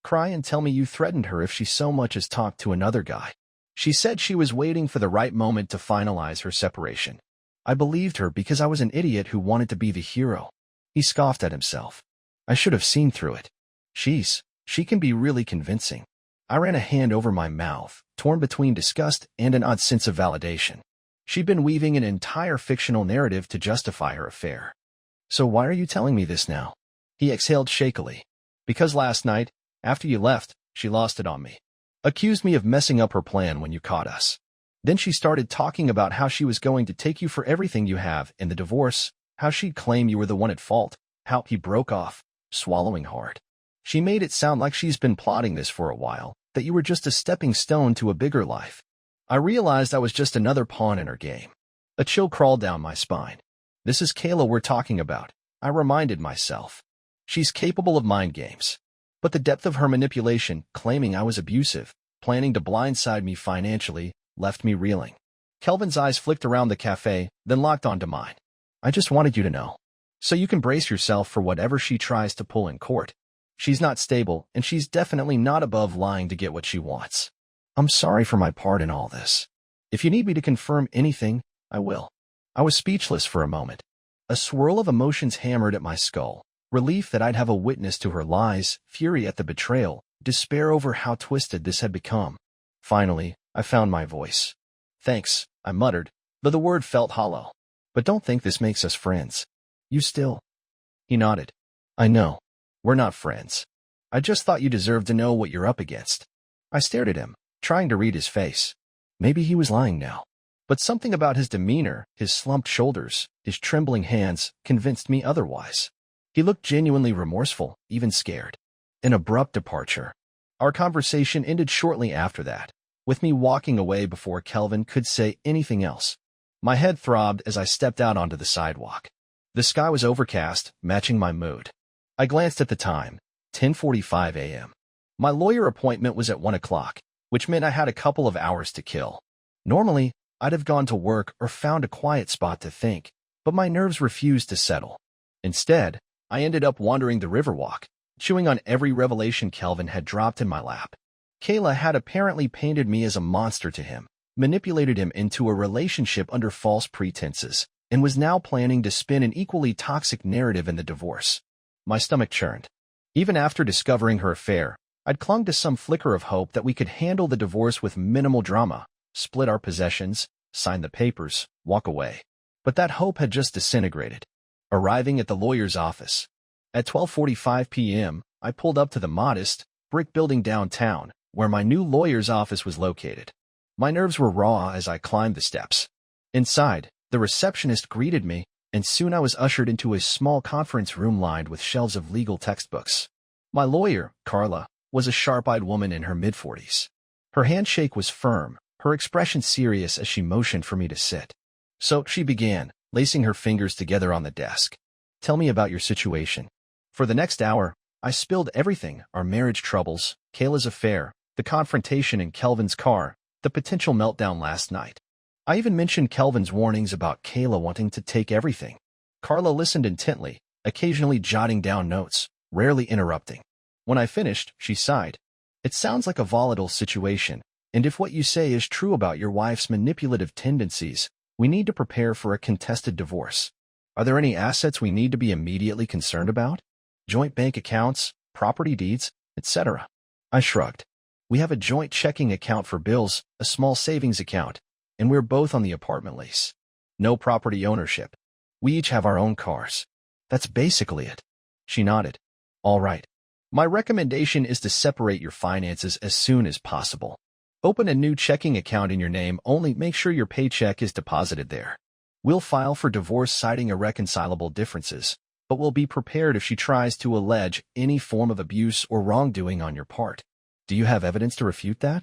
cry and tell me you threatened her if she so much as talked to another guy. She said she was waiting for the right moment to finalize her separation. I believed her because I was an idiot who wanted to be the hero. He scoffed at himself. I should have seen through it. She can be really convincing. I ran a hand over my mouth, torn between disgust and an odd sense of validation. She'd been weaving an entire fictional narrative to justify her affair. So why are you telling me this now? He exhaled shakily. Because last night, after you left, she lost it on me. Accused me of messing up her plan when you caught us. Then she started talking about how she was going to take you for everything you have in the divorce, how she'd claim you were the one at fault, how he broke off, swallowing hard. She made it sound like she's been plotting this for a while, that you were just a stepping stone to a bigger life. I realized I was just another pawn in her game. A chill crawled down my spine. This is Kayla we're talking about, I reminded myself. She's capable of mind games. But the depth of her manipulation, claiming I was abusive, planning to blindside me financially, left me reeling. Kelvin's eyes flicked around the cafe, then locked onto mine. I just wanted you to know. So you can brace yourself for whatever she tries to pull in court. She's not stable, and she's definitely not above lying to get what she wants. I'm sorry for my part in all this. If you need me to confirm anything, I will. I was speechless for a moment. A swirl of emotions hammered at my skull. Relief that I'd have a witness to her lies, fury at the betrayal, despair over how twisted this had become. Finally, I found my voice. Thanks, I muttered, though the word felt hollow. But don't think this makes us friends. You still... He nodded. I know. We're not friends. I just thought you deserved to know what you're up against. I stared at him, trying to read his face. Maybe he was lying now. But something about his demeanor, his slumped shoulders, his trembling hands, convinced me otherwise. He looked genuinely remorseful, even scared. An abrupt departure. Our conversation ended shortly after that, with me walking away before Kelvin could say anything else. My head throbbed as I stepped out onto the sidewalk. The sky was overcast, matching my mood. I glanced at the time, 10:45 a.m. My lawyer appointment was at 1 o'clock, which meant I had a couple of hours to kill. Normally, I'd have gone to work or found a quiet spot to think, but my nerves refused to settle. Instead, I ended up wandering the Riverwalk, chewing on every revelation Kelvin had dropped in my lap. Kayla had apparently painted me as a monster to him, manipulated him into a relationship under false pretenses, and was now planning to spin an equally toxic narrative in the divorce. My stomach churned. Even after discovering her affair, I'd clung to some flicker of hope that we could handle the divorce with minimal drama, split our possessions, sign the papers, walk away. But that hope had just disintegrated. Arriving at the lawyer's office. At 12:45 p.m., I pulled up to the modest, brick building downtown, where my new lawyer's office was located. My nerves were raw as I climbed the steps. Inside, the receptionist greeted me, and soon I was ushered into a small conference room lined with shelves of legal textbooks. My lawyer, Carla, was a sharp-eyed woman in her mid-40s. Her handshake was firm, her expression serious as she motioned for me to sit. So she began, lacing her fingers together on the desk. Tell me about your situation. For the next hour, I spilled everything, our marriage troubles, Kayla's affair, the confrontation in Kelvin's car, the potential meltdown last night. I even mentioned Kelvin's warnings about Kayla wanting to take everything. Carla listened intently, occasionally jotting down notes, rarely interrupting. When I finished, she sighed. It sounds like a volatile situation, and if what you say is true about your wife's manipulative tendencies, we need to prepare for a contested divorce. Are there any assets we need to be immediately concerned about? Joint bank accounts, property deeds, etc. I shrugged. We have a joint checking account for bills, a small savings account, and we're both on the apartment lease. No property ownership. We each have our own cars. That's basically it. She nodded. All right. My recommendation is to separate your finances as soon as possible. Open a new checking account in your name, only make sure your paycheck is deposited there. We'll file for divorce citing irreconcilable differences, but we'll be prepared if she tries to allege any form of abuse or wrongdoing on your part. Do you have evidence to refute that?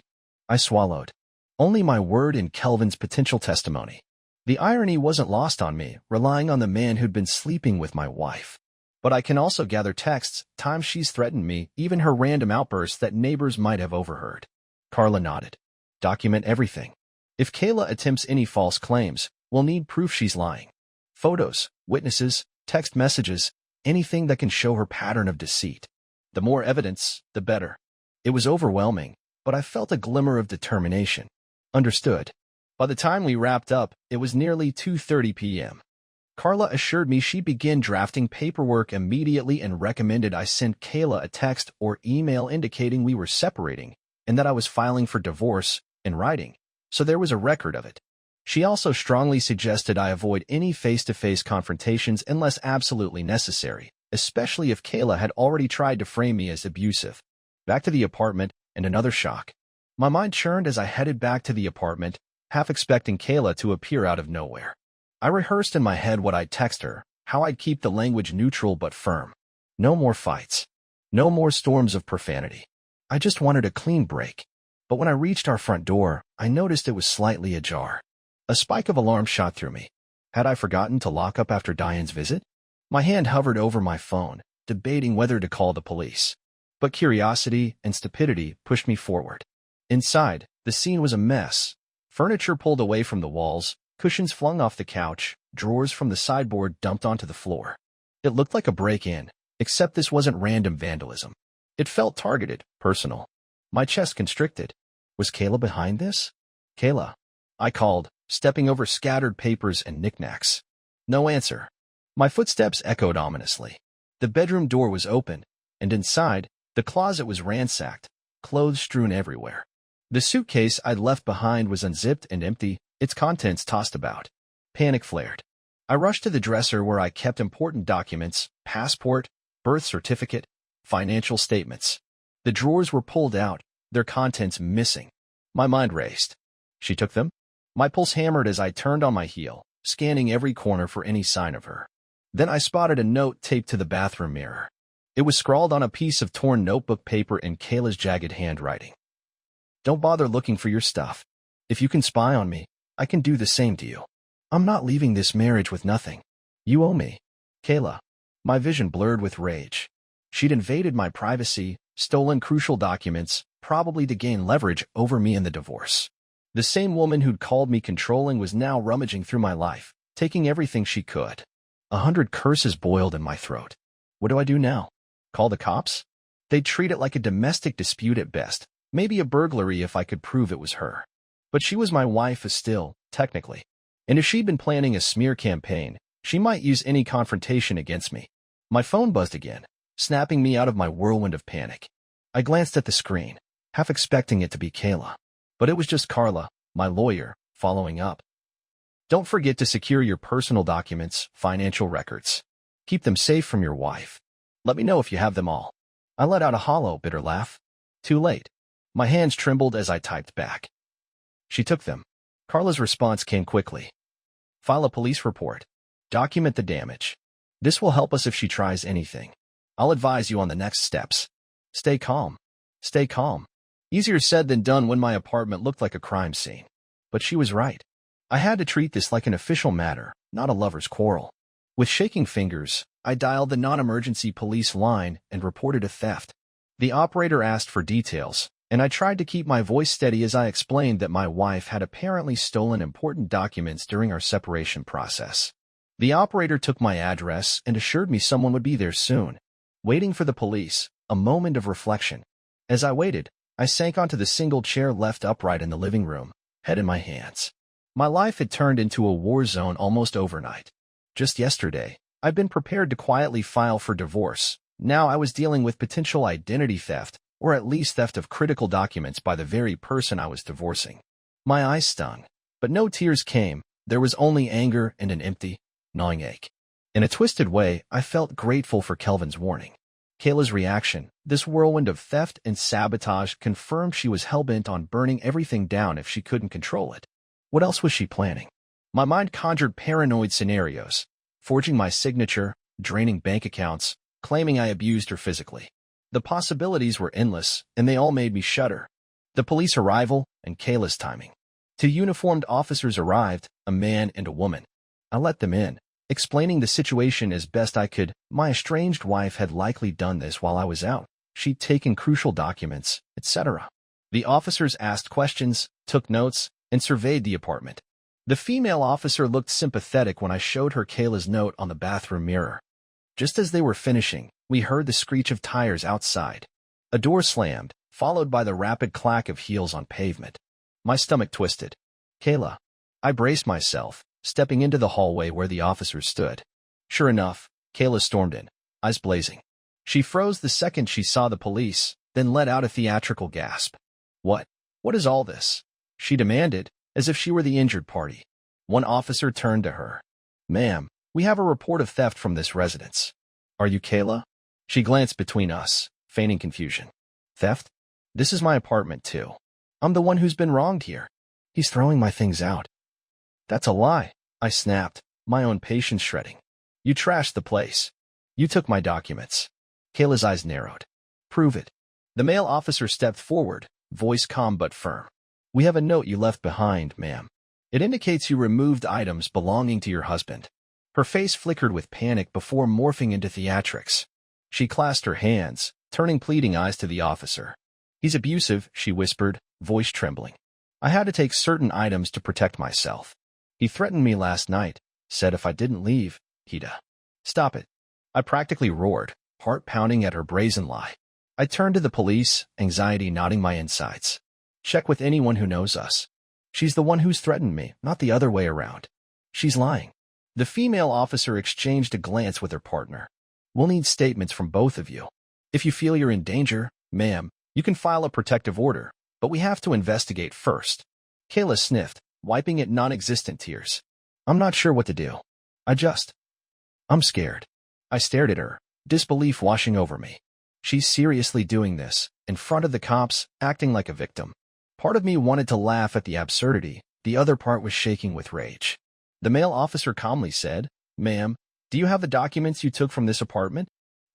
I swallowed. Only my word and Kelvin's potential testimony. The irony wasn't lost on me, relying on the man who'd been sleeping with my wife. But I can also gather texts, times she's threatened me, even her random outbursts that neighbors might have overheard. Carla nodded. Document everything. If Kayla attempts any false claims, we'll need proof she's lying. Photos, witnesses, text messages, anything that can show her pattern of deceit. The more evidence, the better. It was overwhelming, but I felt a glimmer of determination. Understood. By the time we wrapped up, it was nearly 2:30 p.m. Carla assured me she'd begin drafting paperwork immediately and recommended I send Kayla a text or email indicating we were separating and that I was filing for divorce in writing, so there was a record of it. She also strongly suggested I avoid any face-to-face confrontations unless absolutely necessary, especially if Kayla had already tried to frame me as abusive. Back to the apartment, and another shock. My mind churned as I headed back to the apartment, half expecting Kayla to appear out of nowhere. I rehearsed in my head what I'd text her, how I'd keep the language neutral but firm. No more fights. No more storms of profanity. I just wanted a clean break. But when I reached our front door, I noticed it was slightly ajar. A spike of alarm shot through me. Had I forgotten to lock up after Diane's visit? My hand hovered over my phone, debating whether to call the police. But curiosity and stupidity pushed me forward. Inside, the scene was a mess. Furniture pulled away from the walls, cushions flung off the couch, drawers from the sideboard dumped onto the floor. It looked like a break-in, except this wasn't random vandalism. It felt targeted, personal. My chest constricted. Was Kayla behind this? Kayla. I called, stepping over scattered papers and knickknacks. No answer. My footsteps echoed ominously. The bedroom door was open, and inside, the closet was ransacked, clothes strewn everywhere. The suitcase I'd left behind was unzipped and empty, its contents tossed about. Panic flared. I rushed to the dresser where I kept important documents, passport, birth certificate, financial statements. The drawers were pulled out, their contents missing. My mind raced. She took them? My pulse hammered as I turned on my heel, scanning every corner for any sign of her. Then I spotted a note taped to the bathroom mirror. It was scrawled on a piece of torn notebook paper in Kayla's jagged handwriting. Don't bother looking for your stuff. If you can spy on me, I can do the same to you. I'm not leaving this marriage with nothing. You owe me. Kayla. My vision blurred with rage. She'd invaded my privacy, stolen crucial documents, probably to gain leverage over me in the divorce. The same woman who'd called me controlling was now rummaging through my life, taking everything she could. 100 curses boiled in my throat. What do I do now? Call the cops? They'd treat it like a domestic dispute at best, maybe a burglary if I could prove it was her. But she was my wife still, technically. And if she'd been planning a smear campaign, she might use any confrontation against me. My phone buzzed again, snapping me out of my whirlwind of panic. I glanced at the screen, half expecting it to be Kayla. But it was just Carla, my lawyer, following up. Don't forget to secure your personal documents, financial records. Keep them safe from your wife. Let me know if you have them all. I let out a hollow, bitter laugh. Too late. My hands trembled as I typed back. She took them. Carla's response came quickly. File a police report. Document the damage. This will help us if she tries anything. I'll advise you on the next steps. Stay calm. Stay calm. Easier said than done when my apartment looked like a crime scene. But she was right. I had to treat this like an official matter, not a lover's quarrel. With shaking fingers, I dialed the non-emergency police line and reported a theft. The operator asked for details, and I tried to keep my voice steady as I explained that my wife had apparently stolen important documents during our separation process. The operator took my address and assured me someone would be there soon. Waiting for the police, a moment of reflection. As I waited, I sank onto the single chair left upright in the living room, head in my hands. My life had turned into a war zone almost overnight. Just yesterday, I'd been prepared to quietly file for divorce. Now I was dealing with potential identity theft, or at least theft of critical documents by the very person I was divorcing. My eyes stung, but no tears came. There was only anger and an empty, gnawing ache. In a twisted way, I felt grateful for Kelvin's warning. Kayla's reaction, this whirlwind of theft and sabotage, confirmed she was hell-bent on burning everything down if she couldn't control it. What else was she planning? My mind conjured paranoid scenarios, forging my signature, draining bank accounts, claiming I abused her physically. The possibilities were endless, and they all made me shudder. The police arrival and Kayla's timing. Two uniformed officers arrived, a man and a woman. I let them in, explaining the situation as best I could. My estranged wife had likely done this while I was out. She'd taken crucial documents, etc. The officers asked questions, took notes, and surveyed the apartment. The female officer looked sympathetic when I showed her Kayla's note on the bathroom mirror. Just as they were finishing, we heard the screech of tires outside. A door slammed, followed by the rapid clack of heels on pavement. My stomach twisted. Kayla. I braced myself, stepping into the hallway where the officers stood. Sure enough, Kayla stormed in, eyes blazing. She froze the second she saw the police, then let out a theatrical gasp. What is all this? She demanded, as if she were the injured party. One officer turned to her. Ma'am, we have a report of theft from this residence. Are you Kayla? She glanced between us, feigning confusion. Theft? This is my apartment, too. I'm the one who's been wronged here. He's throwing my things out. That's a lie, I snapped, my own patience shredding. You trashed the place. You took my documents. Kayla's eyes narrowed. Prove it. The male officer stepped forward, voice calm but firm. We have a note you left behind, ma'am. It indicates you removed items belonging to your husband. Her face flickered with panic before morphing into theatrics. She clasped her hands, turning pleading eyes to the officer. He's abusive, she whispered, voice trembling. I had to take certain items to protect myself. He threatened me last night, said if I didn't leave, he'd stop it. I practically roared, heart pounding at her brazen lie. I turned to the police, anxiety knotting my insides. Check with anyone who knows us. She's the one who's threatened me, not the other way around. She's lying. The female officer exchanged a glance with her partner. We'll need statements from both of you. If you feel you're in danger, ma'am, you can file a protective order, but we have to investigate first. Kayla sniffed, wiping at non-existent tears. I'm not sure what to do. I'm scared. I stared at her, disbelief washing over me. She's seriously doing this, in front of the cops, acting like a victim. Part of me wanted to laugh at the absurdity, the other part was shaking with rage. The male officer calmly said, Ma'am, do you have the documents you took from this apartment?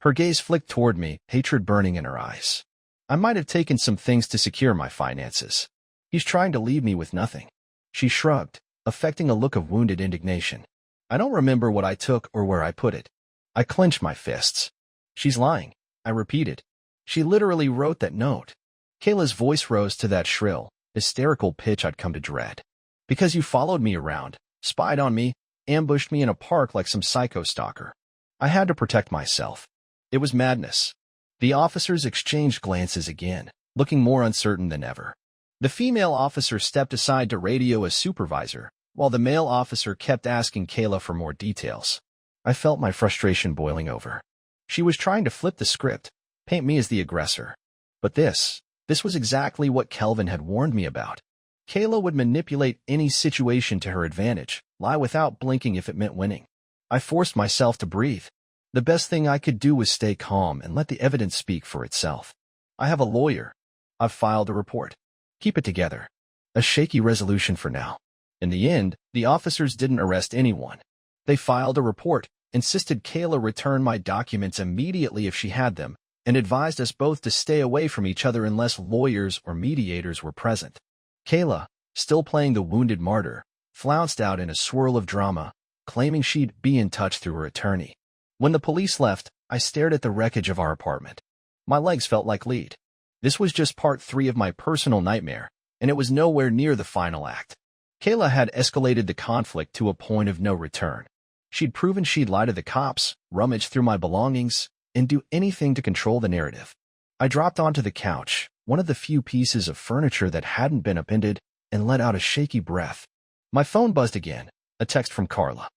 Her gaze flicked toward me, hatred burning in her eyes. I might have taken some things to secure my finances. He's trying to leave me with nothing. She shrugged, affecting a look of wounded indignation. I don't remember what I took or where I put it. I clenched my fists. She's lying, I repeated. She literally wrote that note. Kayla's voice rose to that shrill, hysterical pitch I'd come to dread. Because you followed me around, spied on me, ambushed me in a park like some psycho stalker. I had to protect myself. It was madness. The officers exchanged glances again, looking more uncertain than ever. The female officer stepped aside to radio a supervisor, while the male officer kept asking Kayla for more details. I felt my frustration boiling over. She was trying to flip the script, paint me as the aggressor. But this was exactly what Kelvin had warned me about. Kayla would manipulate any situation to her advantage, lie without blinking if it meant winning. I forced myself to breathe. The best thing I could do was stay calm and let the evidence speak for itself. I have a lawyer. I've filed a report. Keep it together. A shaky resolution for now. In the end, the officers didn't arrest anyone. They filed a report, insisted Kayla return my documents immediately if she had them, and advised us both to stay away from each other unless lawyers or mediators were present. Kayla, still playing the wounded martyr, flounced out in a swirl of drama, claiming she'd be in touch through her attorney. When the police left, I stared at the wreckage of our apartment. My legs felt like lead. This was just part 3 of my personal nightmare, and it was nowhere near the final act. Kayla had escalated the conflict to a point of no return. She'd proven she'd lie to the cops, rummage through my belongings, and do anything to control the narrative. I dropped onto the couch, one of the few pieces of furniture that hadn't been upended, and let out a shaky breath. My phone buzzed again, a text from Carla.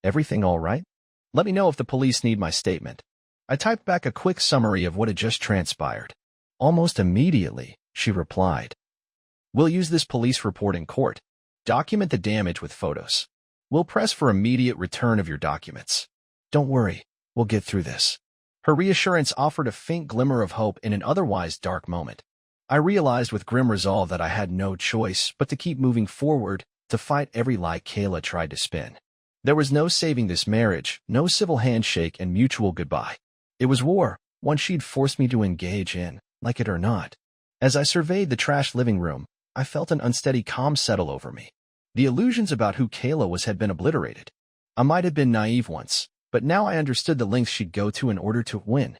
"Everything all right? Let me know if the police need my statement." I typed back a quick summary of what had just transpired. Almost immediately, she replied, "We'll use this police report in court. Document the damage with photos. We'll press for immediate return of your documents. Don't worry, we'll get through this." Her reassurance offered a faint glimmer of hope in an otherwise dark moment. I realized with grim resolve that I had no choice but to keep moving forward to fight every lie Kayla tried to spin. There was no saving this marriage, no civil handshake and mutual goodbye. It was war, one she'd forced me to engage in, like it or not. As I surveyed the trashed living room, I felt an unsteady calm settle over me. The illusions about who Kayla was had been obliterated. I might have been naive once, but now I understood the lengths she'd go to in order to win.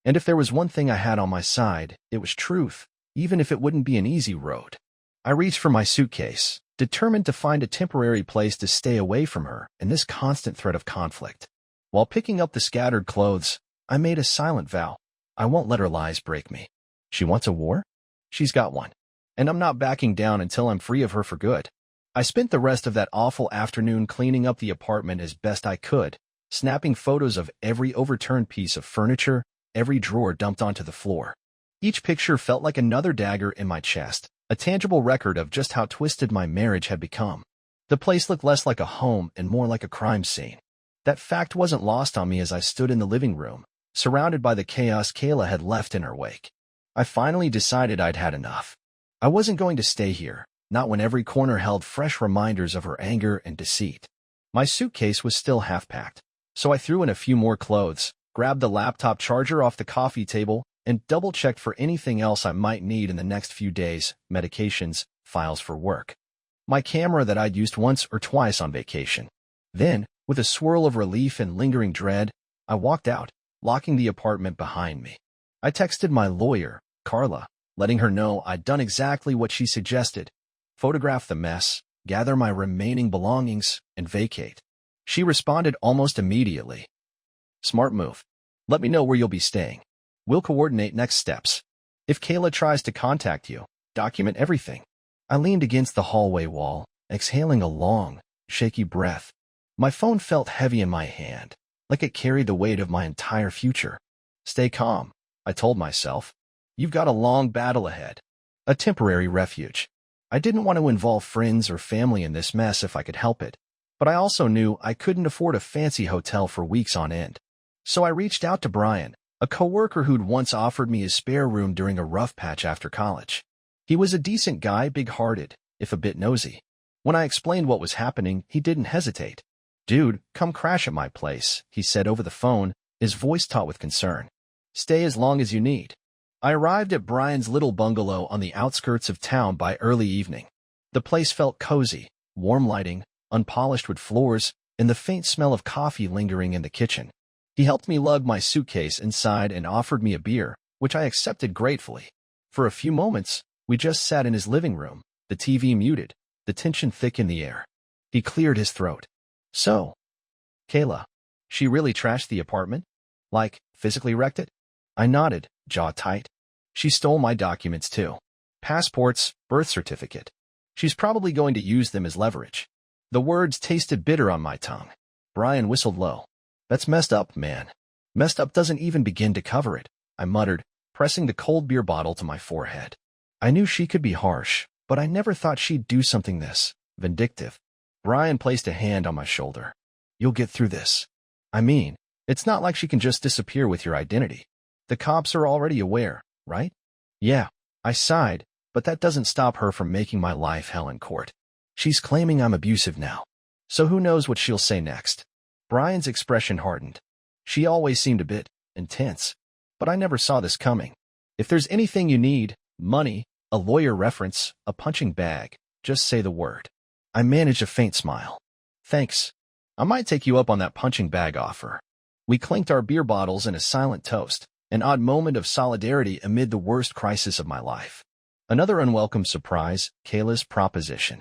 And if there was one thing I had on my side, it was truth, even if it wouldn't be an easy road. I reached for my suitcase, determined to find a temporary place to stay away from her and this constant threat of conflict. While picking up the scattered clothes, I made a silent vow. I won't let her lies break me. She wants a war? She's got one. And I'm not backing down until I'm free of her for good. I spent the rest of that awful afternoon cleaning up the apartment as best I could, snapping photos of every overturned piece of furniture, every drawer dumped onto the floor. Each picture felt like another dagger in my chest, a tangible record of just how twisted my marriage had become. The place looked less like a home and more like a crime scene. That fact wasn't lost on me as I stood in the living room, surrounded by the chaos Kayla had left in her wake. I finally decided I'd had enough. I wasn't going to stay here, not when every corner held fresh reminders of her anger and deceit. My suitcase was still half-packed, so I threw in a few more clothes, grabbed the laptop charger off the coffee table, and double-checked for anything else I might need in the next few days, medications, files for work. My camera that I'd used once or twice on vacation. Then, with a swirl of relief and lingering dread, I walked out, locking the apartment behind me. I texted my lawyer, Carla, letting her know I'd done exactly what she suggested: photograph the mess, gather my remaining belongings, and vacate. She responded almost immediately. "Smart move. Let me know where you'll be staying. We'll coordinate next steps. If Kayla tries to contact you, document everything." I leaned against the hallway wall, exhaling a long, shaky breath. My phone felt heavy in my hand, like it carried the weight of my entire future. "Stay calm," I told myself. "You've got a long battle ahead. A temporary refuge." I didn't want to involve friends or family in this mess if I could help it, but I also knew I couldn't afford a fancy hotel for weeks on end. So I reached out to Brian, a coworker who'd once offered me his spare room during a rough patch after college. He was a decent guy, big-hearted, if a bit nosy. When I explained what was happening, he didn't hesitate. "Dude, come crash at my place," he said over the phone, his voice taut with concern. "Stay as long as you need." I arrived at Brian's little bungalow on the outskirts of town by early evening. The place felt cozy, warm lighting, unpolished wood floors, and the faint smell of coffee lingering in the kitchen. He helped me lug my suitcase inside and offered me a beer, which I accepted gratefully. For a few moments, we just sat in his living room, the TV muted, the tension thick in the air. He cleared his throat. "So, Kayla, she really trashed the apartment? Like, physically wrecked it?" I nodded, jaw tight. "She stole my documents too. Passports, birth certificate. She's probably going to use them as leverage." The words tasted bitter on my tongue. Brian whistled low. "That's messed up, man. Messed up doesn't even begin to cover it," I muttered, pressing the cold beer bottle to my forehead. I knew she could be harsh, but I never thought she'd do something this vindictive. Brian placed a hand on my shoulder. "You'll get through this. I mean, it's not like she can just disappear with your identity. The cops are already aware, right?" "Yeah," I sighed, but that doesn't stop her from making my life hell in court. She's claiming I'm abusive now. So who knows what she'll say next. Brian's expression hardened. She always seemed a bit intense, but I never saw this coming. "If there's anything you need, money, a lawyer reference, a punching bag, just say the word." I managed a faint smile. "Thanks. I might take you up on that punching bag offer." We clinked our beer bottles in a silent toast, an odd moment of solidarity amid the worst crisis of my life. Another unwelcome surprise, Kayla's proposition.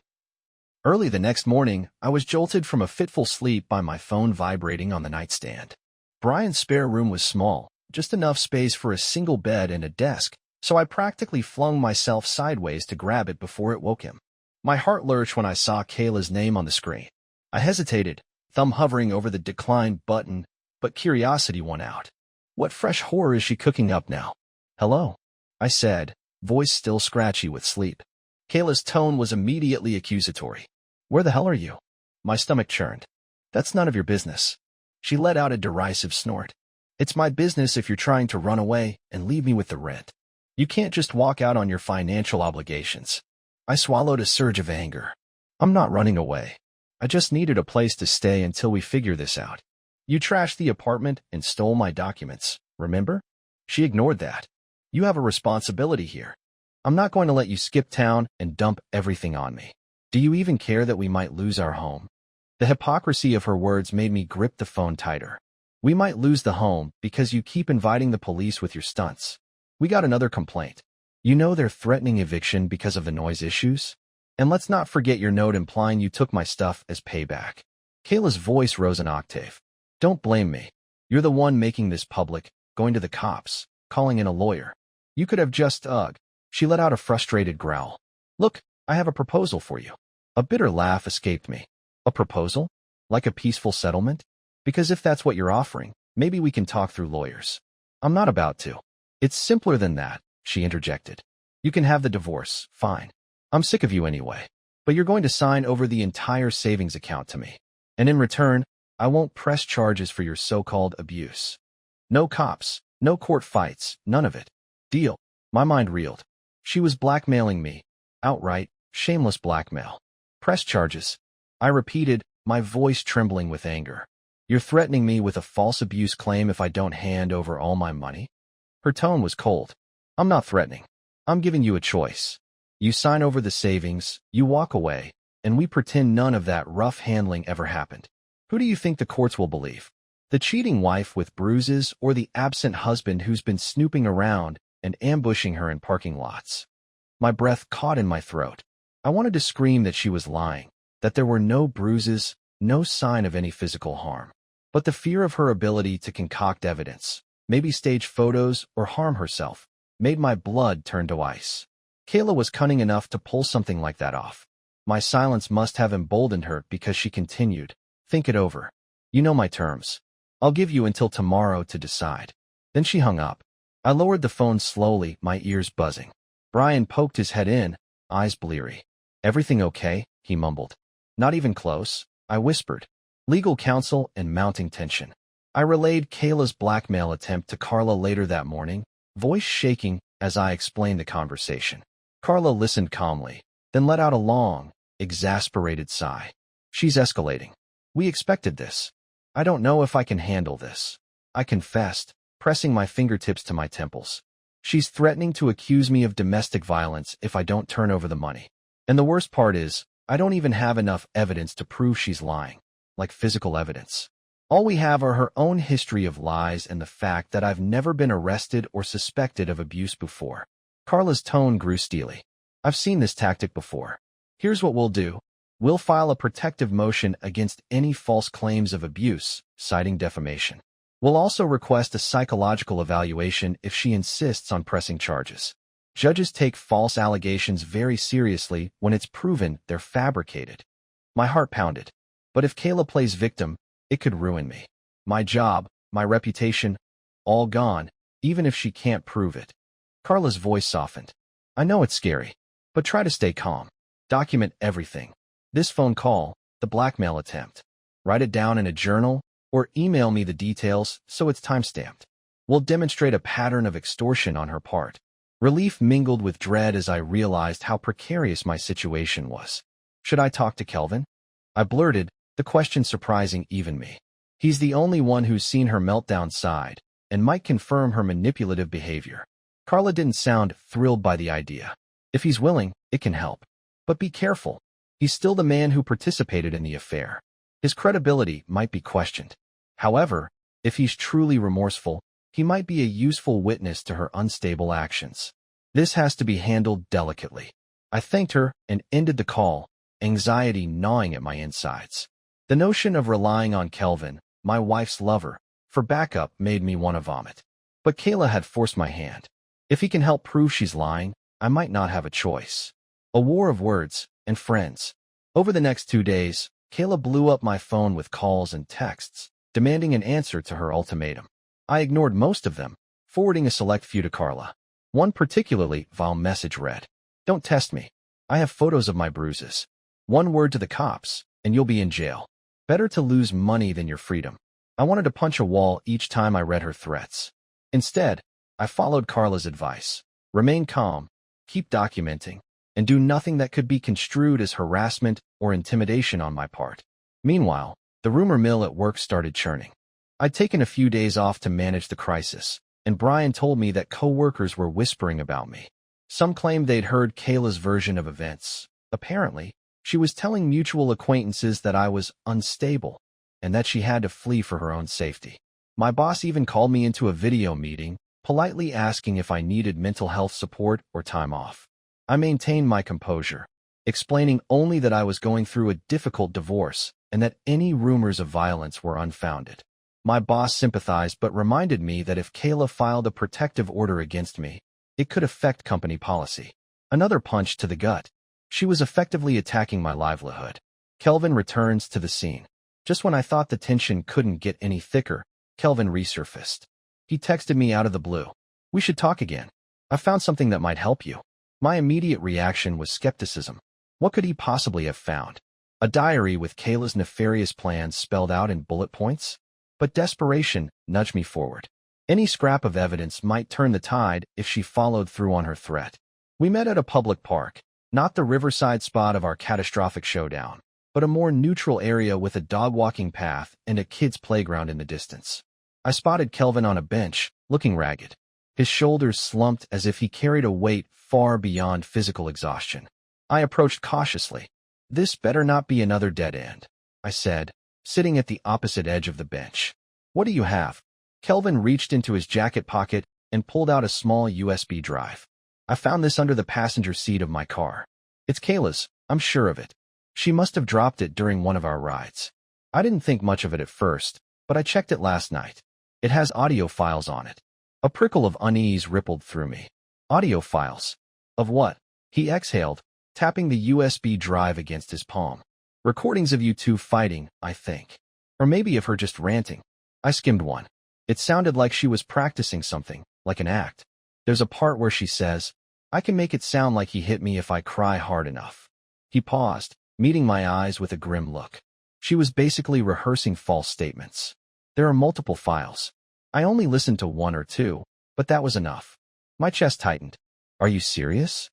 Early the next morning, I was jolted from a fitful sleep by my phone vibrating on the nightstand. Brian's spare room was small, just enough space for a single bed and a desk, so I practically flung myself sideways to grab it before it woke him. My heart lurched when I saw Kayla's name on the screen. I hesitated, thumb hovering over the decline button, but curiosity won out. What fresh horror is she cooking up now? Hello? I said, voice still scratchy with sleep. Kayla's tone was immediately accusatory. Where the hell are you? My stomach churned. That's none of your business. She let out a derisive snort. It's my business if you're trying to run away and leave me with the rent. You can't just walk out on your financial obligations. I swallowed a surge of anger. I'm not running away. I just needed a place to stay until we figure this out. You trashed the apartment and stole my documents, remember? She ignored that. You have a responsibility here. I'm not going to let you skip town and dump everything on me. Do you even care that we might lose our home? The hypocrisy of her words made me grip the phone tighter. We might lose the home because you keep inviting the police with your stunts. We got another complaint. You know they're threatening eviction because of the noise issues? And let's not forget your note implying you took my stuff as payback. Kayla's voice rose an octave. Don't blame me. You're the one making this public, going to the cops, calling in a lawyer. You could have just, She let out a frustrated growl. Look, I have a proposal for you. A bitter laugh escaped me. A proposal? Like a peaceful settlement? Because if that's what you're offering, maybe we can talk through lawyers. I'm not about to. It's simpler than that, she interjected. You can have the divorce, fine. I'm sick of you anyway. But you're going to sign over the entire savings account to me. And in return, I won't press charges for your so-called abuse. No cops, no court fights, none of it. Deal. My mind reeled. She was blackmailing me. Outright, shameless blackmail. Press charges. I repeated, my voice trembling with anger. You're threatening me with a false abuse claim if I don't hand over all my money? Her tone was cold. I'm not threatening. I'm giving you a choice. You sign over the savings, you walk away, and we pretend none of that rough handling ever happened. Who do you think the courts will believe? The cheating wife with bruises or the absent husband who's been snooping around and ambushing her in parking lots? My breath caught in my throat. I wanted to scream that she was lying, that there were no bruises, no sign of any physical harm. But the fear of her ability to concoct evidence, maybe stage photos or harm herself, made my blood turn to ice. Kayla was cunning enough to pull something like that off. My silence must have emboldened her because she continued. Think it over. You know my terms. I'll give you until tomorrow to decide. Then she hung up. I lowered the phone slowly, my ears buzzing. Brian poked his head in, eyes bleary. Everything okay? He mumbled. Not even close, I whispered. Legal counsel and mounting tension. I relayed Kayla's blackmail attempt to Carla later that morning, voice shaking as I explained the conversation. Carla listened calmly, then let out a long, exasperated sigh. She's escalating. We expected this. I don't know if I can handle this. I confessed, pressing my fingertips to my temples. She's threatening to accuse me of domestic violence if I don't turn over the money. And the worst part is, I don't even have enough evidence to prove she's lying, like physical evidence. All we have are her own history of lies and the fact that I've never been arrested or suspected of abuse before. Carla's tone grew steely. I've seen this tactic before. Here's what we'll do. We'll file a protective motion against any false claims of abuse, citing defamation. We'll also request a psychological evaluation if she insists on pressing charges. Judges take false allegations very seriously when it's proven they're fabricated. My heart pounded. But if Kayla plays victim, it could ruin me. My job, my reputation, all gone, even if she can't prove it. Carla's voice softened. I know it's scary, but try to stay calm. Document everything. This phone call, the blackmail attempt. Write it down in a journal or email me the details so it's time-stamped. We'll demonstrate a pattern of extortion on her part. Relief mingled with dread as I realized how precarious my situation was. Should I talk to Kelvin? I blurted, the question surprising even me. He's the only one who's seen her meltdown side and might confirm her manipulative behavior. Carla didn't sound thrilled by the idea. If he's willing, it can help. But be careful. He's still the man who participated in the affair. His credibility might be questioned. However, if he's truly remorseful, he might be a useful witness to her unstable actions. This has to be handled delicately. I thanked her and ended the call, anxiety gnawing at my insides. The notion of relying on Kelvin, my wife's lover, for backup made me want to vomit. But Kayla had forced my hand. If he can help prove she's lying, I might not have a choice. A war of words and friends. Over the next 2 days, Kayla blew up my phone with calls and texts, demanding an answer to her ultimatum. I ignored most of them, forwarding a select few to Carla. One particularly vile message read, "Don't test me. I have photos of my bruises. One word to the cops, and you'll be in jail. Better to lose money than your freedom." I wanted to punch a wall each time I read her threats. Instead, I followed Carla's advice. Remain calm, keep documenting, and do nothing that could be construed as harassment or intimidation on my part. Meanwhile, the rumor mill at work started churning. I'd taken a few days off to manage the crisis, and Brian told me that co-workers were whispering about me. Some claimed they'd heard Kayla's version of events. Apparently, she was telling mutual acquaintances that I was unstable and that she had to flee for her own safety. My boss even called me into a video meeting, politely asking if I needed mental health support or time off. I maintained my composure, explaining only that I was going through a difficult divorce and that any rumors of violence were unfounded. My boss sympathized but reminded me that if Kayla filed a protective order against me, it could affect company policy. Another punch to the gut. She was effectively attacking my livelihood. Kelvin returns to the scene. Just when I thought the tension couldn't get any thicker, Kelvin resurfaced. He texted me out of the blue. "We should talk again. I found something that might help you." My immediate reaction was skepticism. What could he possibly have found? A diary with Kayla's nefarious plans spelled out in bullet points? But desperation nudged me forward. Any scrap of evidence might turn the tide if she followed through on her threat. We met at a public park, not the riverside spot of our catastrophic showdown, but a more neutral area with a dog-walking path and a kid's playground in the distance. I spotted Kelvin on a bench, looking ragged. His shoulders slumped as if he carried a weight far beyond physical exhaustion. I approached cautiously. "This better not be another dead end," I said, sitting at the opposite edge of the bench. "What do you have?" Kelvin reached into his jacket pocket and pulled out a small USB drive. "I found this under the passenger seat of my car. It's Kayla's, I'm sure of it. She must have dropped it during one of our rides. I didn't think much of it at first, but I checked it last night. It has audio files on it." A prickle of unease rippled through me. Audio files? Of what? He exhaled, tapping the USB drive against his palm. "Recordings of you two fighting, I think. Or maybe of her just ranting." I skimmed one. It sounded like she was practicing something, like an act. There's a part where she says, "I can make it sound like he hit me if I cry hard enough." He paused, meeting my eyes with a grim look. She was basically rehearsing false statements. There are multiple files. I only listened to one or two, but that was enough. My chest tightened. "Are you serious?"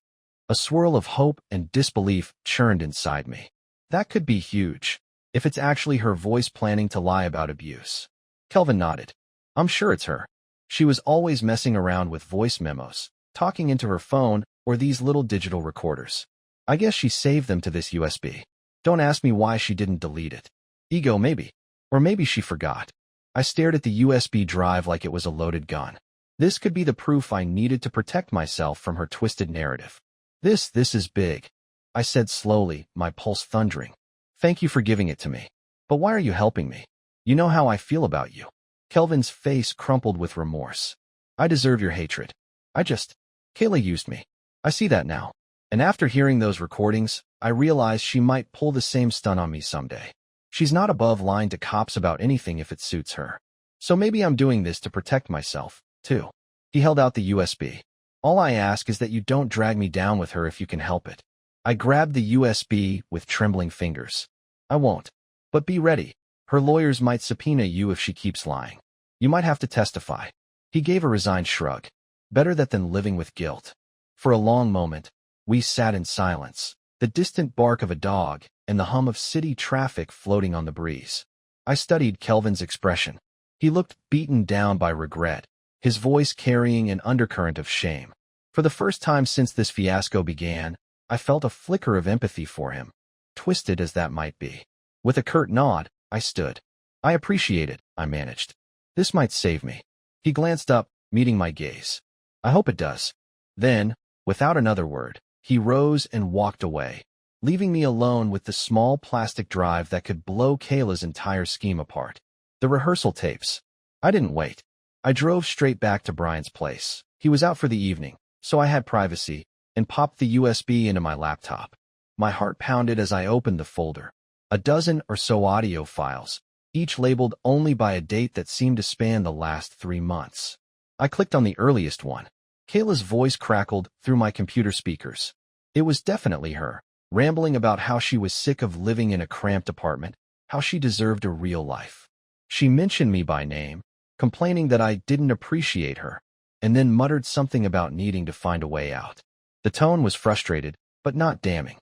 A swirl of hope and disbelief churned inside me. That could be huge, if it's actually her voice planning to lie about abuse. Kelvin nodded. "I'm sure it's her. She was always messing around with voice memos, talking into her phone or these little digital recorders. I guess she saved them to this USB. Don't ask me why she didn't delete it. Ego maybe. Or maybe she forgot." I stared at the USB drive like it was a loaded gun. This could be the proof I needed to protect myself from her twisted narrative. This is big," I said slowly, my pulse thundering. "Thank you for giving it to me. But why are you helping me? You know how I feel about you." Kelvin's face crumpled with remorse. "I deserve your hatred. Kayla used me. I see that now. And after hearing those recordings, I realized she might pull the same stunt on me someday. She's not above lying to cops about anything if it suits her. So maybe I'm doing this to protect myself, too." He held out the USB. "All I ask is that you don't drag me down with her if you can help it." I grabbed the USB with trembling fingers. "I won't. But be ready. Her lawyers might subpoena you if she keeps lying. You might have to testify." He gave a resigned shrug. Better that than living with guilt. For a long moment, we sat in silence, the distant bark of a dog and the hum of city traffic floating on the breeze. I studied Kelvin's expression. He looked beaten down by regret, his voice carrying an undercurrent of shame. For the first time since this fiasco began, I felt a flicker of empathy for him, twisted as that might be. With a curt nod, I stood. "I appreciate it," I managed. "This might save me." He glanced up, meeting my gaze. "I hope it does." Then, without another word, he rose and walked away, leaving me alone with the small plastic drive that could blow Kayla's entire scheme apart. The rehearsal tapes. I didn't wait. I drove straight back to Brian's place. He was out for the evening, so I had privacy, and popped the USB into my laptop. My heart pounded as I opened the folder. A dozen or so audio files, each labeled only by a date that seemed to span the last 3 months. I clicked on the earliest one. Kayla's voice crackled through my computer speakers. It was definitely her, rambling about how she was sick of living in a cramped apartment, how she deserved a real life. She mentioned me by name, complaining that I didn't appreciate her, and then muttered something about needing to find a way out. The tone was frustrated, but not damning.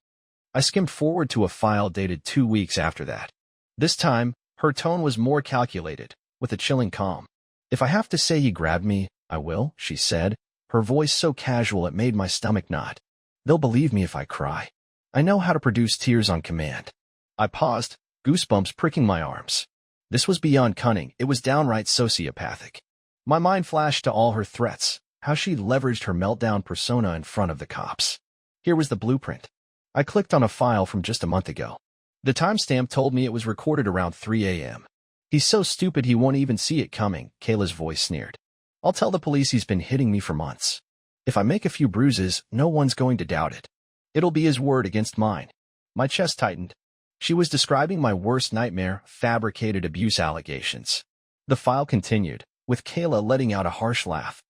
I skimmed forward to a file dated 2 weeks after that. This time, her tone was more calculated, with a chilling calm. "If I have to say he grabbed me, I will," she said, her voice so casual it made my stomach knot. "They'll believe me if I cry. I know how to produce tears on command." I paused, goosebumps pricking my arms. This was beyond cunning, it was downright sociopathic. My mind flashed to all her threats, how she'd leveraged her meltdown persona in front of the cops. Here was the blueprint. I clicked on a file from just a month ago. The timestamp told me it was recorded around 3 a.m. "He's so stupid he won't even see it coming," Kayla's voice sneered. "I'll tell the police he's been hitting me for months. If I make a few bruises, no one's going to doubt it. It'll be his word against mine." My chest tightened. She was describing my worst nightmare, fabricated abuse allegations. The file continued, with Kayla letting out a harsh laugh.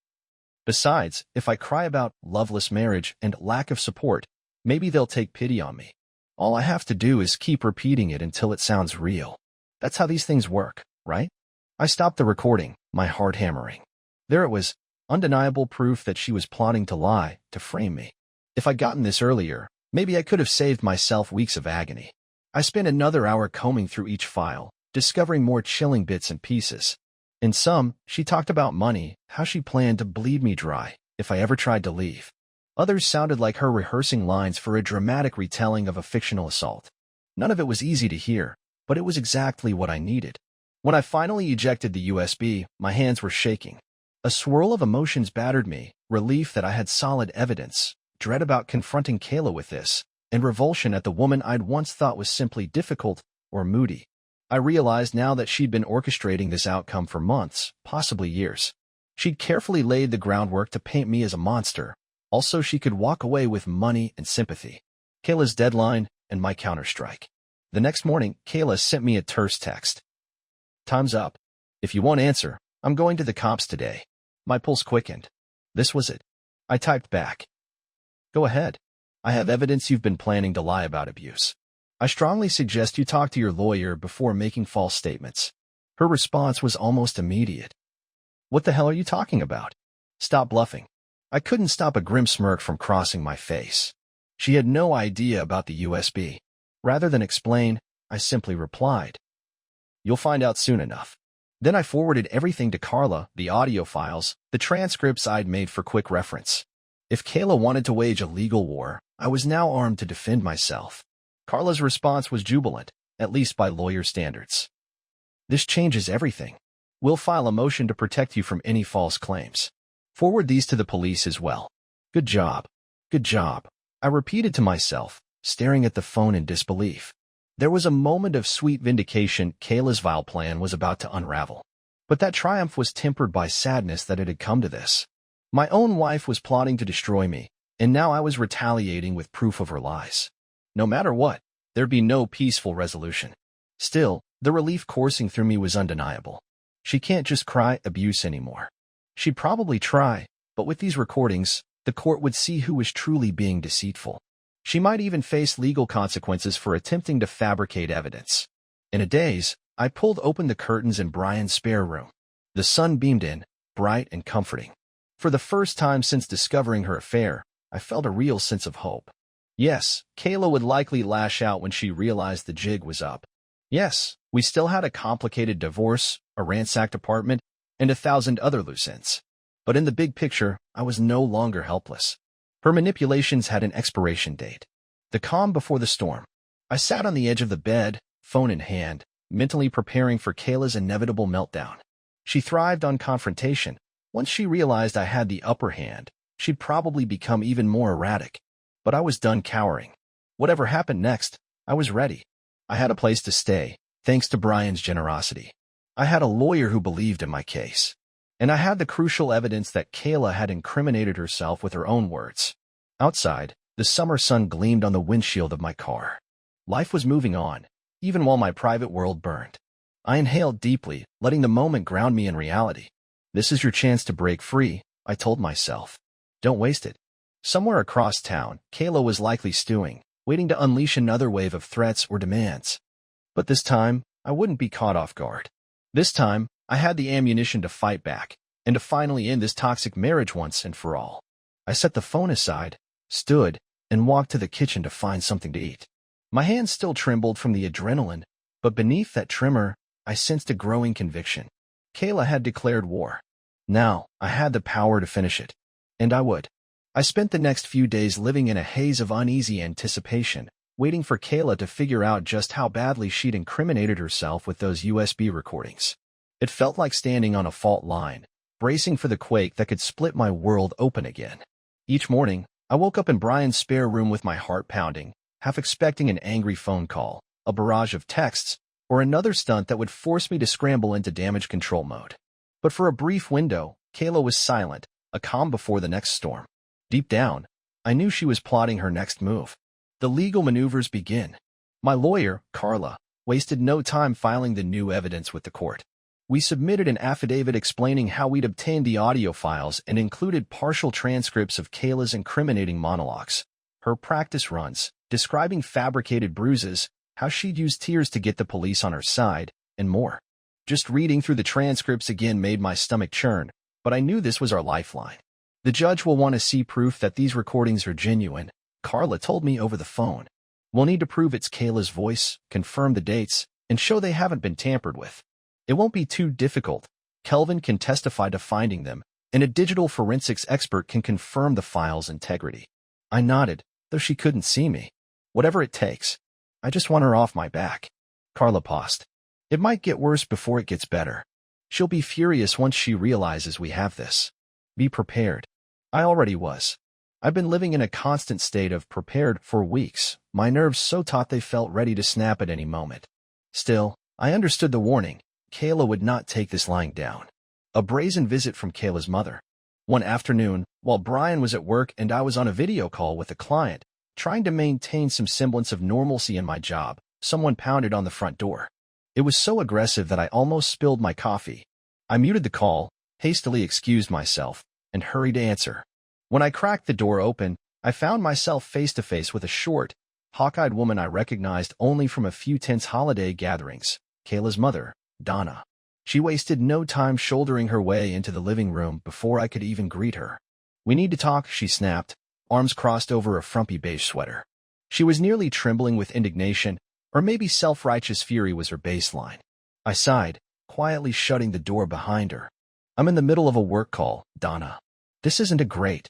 "Besides, if I cry about loveless marriage and lack of support, maybe they'll take pity on me. All I have to do is keep repeating it until it sounds real. That's how these things work, right?" I stopped the recording, my heart hammering. There it was, undeniable proof that she was plotting to lie, to frame me. If I'd gotten this earlier, maybe I could have saved myself weeks of agony. I spent another hour combing through each file, discovering more chilling bits and pieces. In some, she talked about money, how she planned to bleed me dry if I ever tried to leave. Others sounded like her rehearsing lines for a dramatic retelling of a fictional assault. None of it was easy to hear, but it was exactly what I needed. When I finally ejected the USB, my hands were shaking. A swirl of emotions battered me, relief that I had solid evidence, dread about confronting Kayla with this, and revulsion at the woman I'd once thought was simply difficult or moody. I realized now that she'd been orchestrating this outcome for months, possibly years. She'd carefully laid the groundwork to paint me as a monster. Also, she could walk away with money and sympathy. Kayla's deadline and my counterstrike. The next morning, Kayla sent me a terse text. "Time's up. If you won't answer, I'm going to the cops today." My pulse quickened. This was it. I typed back. "Go ahead. I have evidence you've been planning to lie about abuse. I strongly suggest you talk to your lawyer before making false statements." Her response was almost immediate. "What the hell are you talking about? Stop bluffing." I couldn't stop a grim smirk from crossing my face. She had no idea about the USB. Rather than explain, I simply replied, "You'll find out soon enough." Then I forwarded everything to Carla, the audio files, the transcripts I'd made for quick reference. If Kayla wanted to wage a legal war, I was now armed to defend myself. Carla's response was jubilant, at least by lawyer standards. "This changes everything. We'll file a motion to protect you from any false claims. Forward these to the police as well." "Good job. Good job," I repeated to myself, staring at the phone in disbelief. There was a moment of sweet vindication. Kayla's vile plan was about to unravel. But that triumph was tempered by sadness that it had come to this. My own wife was plotting to destroy me, and now I was retaliating with proof of her lies. No matter what, there'd be no peaceful resolution. Still, the relief coursing through me was undeniable. She can't just cry abuse anymore. She'd probably try, but with these recordings, the court would see who was truly being deceitful. She might even face legal consequences for attempting to fabricate evidence. In a daze, I pulled open the curtains in Brian's spare room. The sun beamed in, bright and comforting. For the first time since discovering her affair, I felt a real sense of hope. Yes, Kayla would likely lash out when she realized the jig was up. Yes, we still had a complicated divorce, a ransacked apartment, and 1,000 other loose ends. But in the big picture, I was no longer helpless. Her manipulations had an expiration date. The calm before the storm. I sat on the edge of the bed, phone in hand, mentally preparing for Kayla's inevitable meltdown. She thrived on confrontation. Once she realized I had the upper hand, she'd probably become even more erratic. But I was done cowering. Whatever happened next, I was ready. I had a place to stay, thanks to Brian's generosity. I had a lawyer who believed in my case. And I had the crucial evidence that Kayla had incriminated herself with her own words. Outside, the summer sun gleamed on the windshield of my car. Life was moving on, even while my private world burned. I inhaled deeply, letting the moment ground me in reality. This is your chance to break free, I told myself. Don't waste it. Somewhere across town, Kayla was likely stewing, waiting to unleash another wave of threats or demands. But this time, I wouldn't be caught off guard. This time, I had the ammunition to fight back, and to finally end this toxic marriage once and for all. I set the phone aside, stood, and walked to the kitchen to find something to eat. My hands still trembled from the adrenaline, but beneath that tremor, I sensed a growing conviction. Kayla had declared war. Now, I had the power to finish it. And I would. I spent the next few days living in a haze of uneasy anticipation, waiting for Kayla to figure out just how badly she'd incriminated herself with those USB recordings. It felt like standing on a fault line, bracing for the quake that could split my world open again. Each morning, I woke up in Brian's spare room with my heart pounding, half expecting an angry phone call, a barrage of texts, or another stunt that would force me to scramble into damage control mode. But for a brief window, Kayla was silent, a calm before the next storm. Deep down, I knew she was plotting her next move. The legal maneuvers begin. My lawyer, Carla, wasted no time filing the new evidence with the court. We submitted an affidavit explaining how we'd obtained the audio files and included partial transcripts of Kayla's incriminating monologues, her practice runs, describing fabricated bruises, how she'd used tears to get the police on her side, and more. Just reading through the transcripts again made my stomach churn, but I knew this was our lifeline. The judge will want to see proof that these recordings are genuine, Carla told me over the phone. We'll need to prove it's Kayla's voice, confirm the dates, and show they haven't been tampered with. It won't be too difficult. Kelvin can testify to finding them, and a digital forensics expert can confirm the file's integrity. I nodded, though she couldn't see me. Whatever it takes. I just want her off my back. Carla paused. It might get worse before it gets better. She'll be furious once she realizes we have this. Be prepared. I already was. I've been living in a constant state of prepared for weeks, my nerves so taut they felt ready to snap at any moment. Still, I understood the warning. Kayla would not take this lying down. A brazen visit from Kayla's mother. One afternoon, while Brian was at work and I was on a video call with a client, trying to maintain some semblance of normalcy in my job, someone pounded on the front door. It was so aggressive that I almost spilled my coffee. I muted the call, hastily excused myself, and hurried to answer. When I cracked the door open, I found myself face to face with a short, hawk-eyed woman I recognized only from a few tense holiday gatherings, Kayla's mother, Donna. She wasted no time shouldering her way into the living room before I could even greet her. We need to talk, she snapped, arms crossed over a frumpy beige sweater. She was nearly trembling with indignation, or maybe self-righteous fury was her baseline. I sighed, quietly shutting the door behind her. I'm in the middle of a work call, Donna. This isn't a great.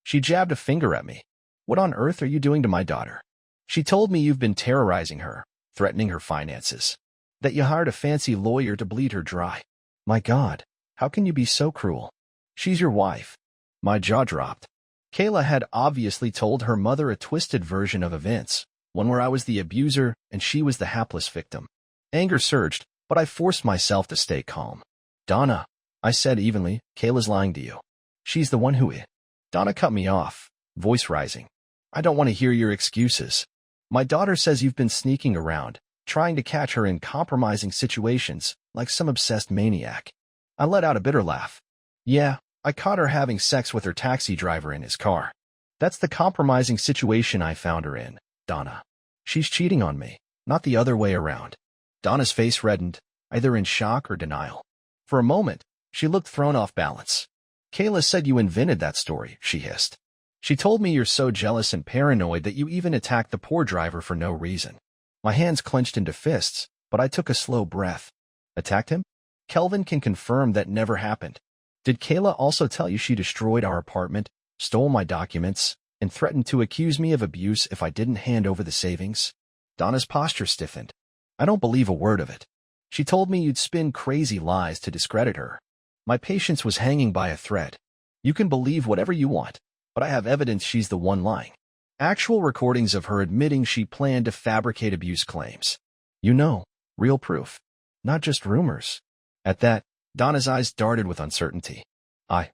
She jabbed a finger at me. What on earth are you doing to my daughter? She told me you've been terrorizing her, threatening her finances. That you hired a fancy lawyer to bleed her dry. My God, how can you be so cruel? She's your wife. My jaw dropped. Kayla had obviously told her mother a twisted version of events, one where I was the abuser and she was the hapless victim. Anger surged, but I forced myself to stay calm. Donna, I said evenly, Kayla's lying to you. She's the one who is. Donna cut me off, voice rising. I don't want to hear your excuses. My daughter says you've been sneaking around, trying to catch her in compromising situations, like some obsessed maniac. I let out a bitter laugh. Yeah, I caught her having sex with her taxi driver in his car. That's the compromising situation I found her in, Donna. She's cheating on me, not the other way around. Donna's face reddened, either in shock or denial. For a moment, she looked thrown off balance. Kayla said you invented that story, she hissed. She told me you're so jealous and paranoid that you even attacked the poor driver for no reason. My hands clenched into fists, but I took a slow breath. Attacked him? Kelvin can confirm that never happened. Did Kayla also tell you she destroyed our apartment, stole my documents, and threatened to accuse me of abuse if I didn't hand over the savings? Donna's posture stiffened. I don't believe a word of it. She told me you'd spin crazy lies to discredit her. My patience was hanging by a thread. You can believe whatever you want, but I have evidence she's the one lying. Actual recordings of her admitting she planned to fabricate abuse claims. You know, real proof. Not just rumors. At that, Donna's eyes darted with uncertainty.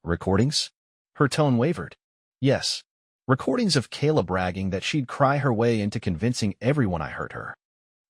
Recordings? Her tone wavered. Yes. Recordings of Kayla bragging that she'd cry her way into convincing everyone I hurt her.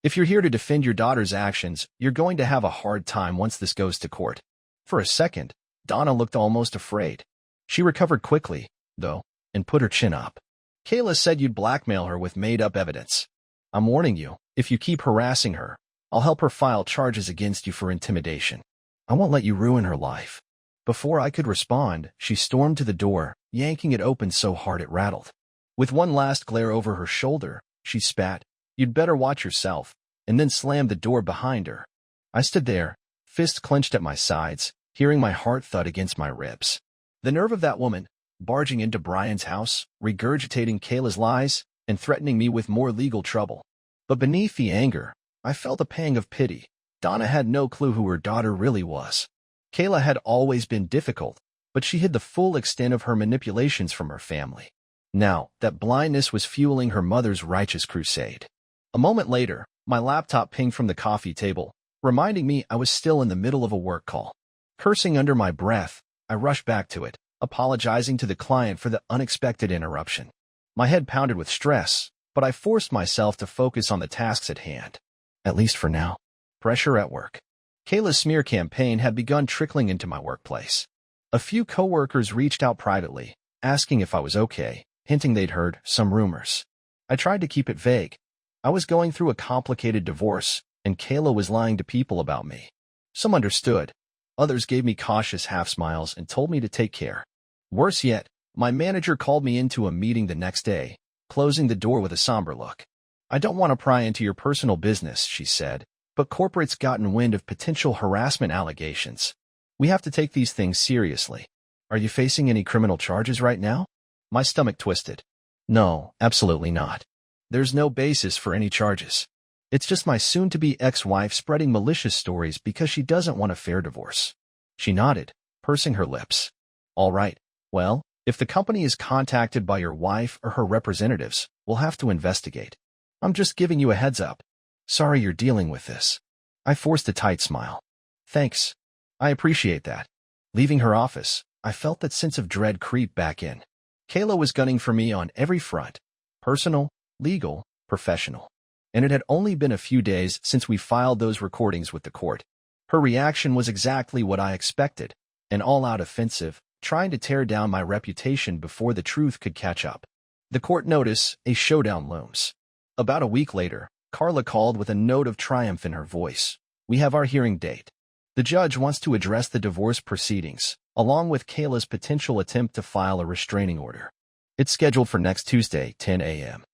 If you're here to defend your daughter's actions, you're going to have a hard time once this goes to court. For a second, Donna looked almost afraid. She recovered quickly, though, and put her chin up. Kayla said you'd blackmail her with made-up evidence. I'm warning you, if you keep harassing her, I'll help her file charges against you for intimidation. I won't let you ruin her life. Before I could respond, she stormed to the door, yanking it open so hard it rattled. With one last glare over her shoulder, she spat, "You'd better watch yourself," and then slammed the door behind her. I stood there, fists clenched at my sides, hearing my heart thud against my ribs. The nerve of that woman, barging into Brian's house, regurgitating Kayla's lies, and threatening me with more legal trouble. But beneath the anger, I felt a pang of pity. Donna had no clue who her daughter really was. Kayla had always been difficult, but she hid the full extent of her manipulations from her family. Now, that blindness was fueling her mother's righteous crusade. A moment later, my laptop pinged from the coffee table, reminding me I was still in the middle of a work call. Cursing under my breath, I rushed back to it, apologizing to the client for the unexpected interruption. My head pounded with stress, but I forced myself to focus on the tasks at hand. At least for now. Pressure at work. Kayla's smear campaign had begun trickling into my workplace. A few coworkers reached out privately, asking if I was okay, hinting they'd heard some rumors. I tried to keep it vague. I was going through a complicated divorce, and Kayla was lying to people about me. Some understood. Others gave me cautious half-smiles and told me to take care. Worse yet, my manager called me into a meeting the next day, closing the door with a somber look. "I don't want to pry into your personal business," she said, "but corporate's gotten wind of potential harassment allegations. We have to take these things seriously. Are you facing any criminal charges right now?" My stomach twisted. No, absolutely not. There's no basis for any charges. It's just my soon-to-be ex-wife spreading malicious stories because she doesn't want a fair divorce. She nodded, pursing her lips. All right, well, if the company is contacted by your wife or her representatives, we'll have to investigate. I'm just giving you a heads up. Sorry you're dealing with this. I forced a tight smile. Thanks. I appreciate that. Leaving her office, I felt that sense of dread creep back in. Kayla was gunning for me on every front. Personal, legal, professional. And it had only been a few days since we filed those recordings with the court. Her reaction was exactly what I expected, an all-out offensive, trying to tear down my reputation before the truth could catch up. The court notice, a showdown looms. About a week later, Carla called with a note of triumph in her voice. "We have our hearing date. The judge wants to address the divorce proceedings, along with Kayla's potential attempt to file a restraining order. It's scheduled for next Tuesday, 10 a.m.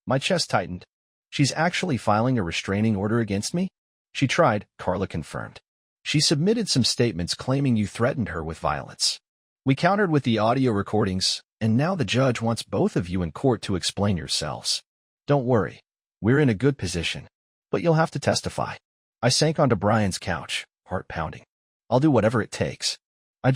My chest tightened. She's actually filing a restraining order against me? She tried, Carla confirmed. She submitted some statements claiming you threatened her with violence. We countered with the audio recordings, and now the judge wants both of you in court to explain yourselves. Don't worry. We're in a good position. But you'll have to testify. I sank onto Brian's couch, heart pounding. I'll do whatever it takes. I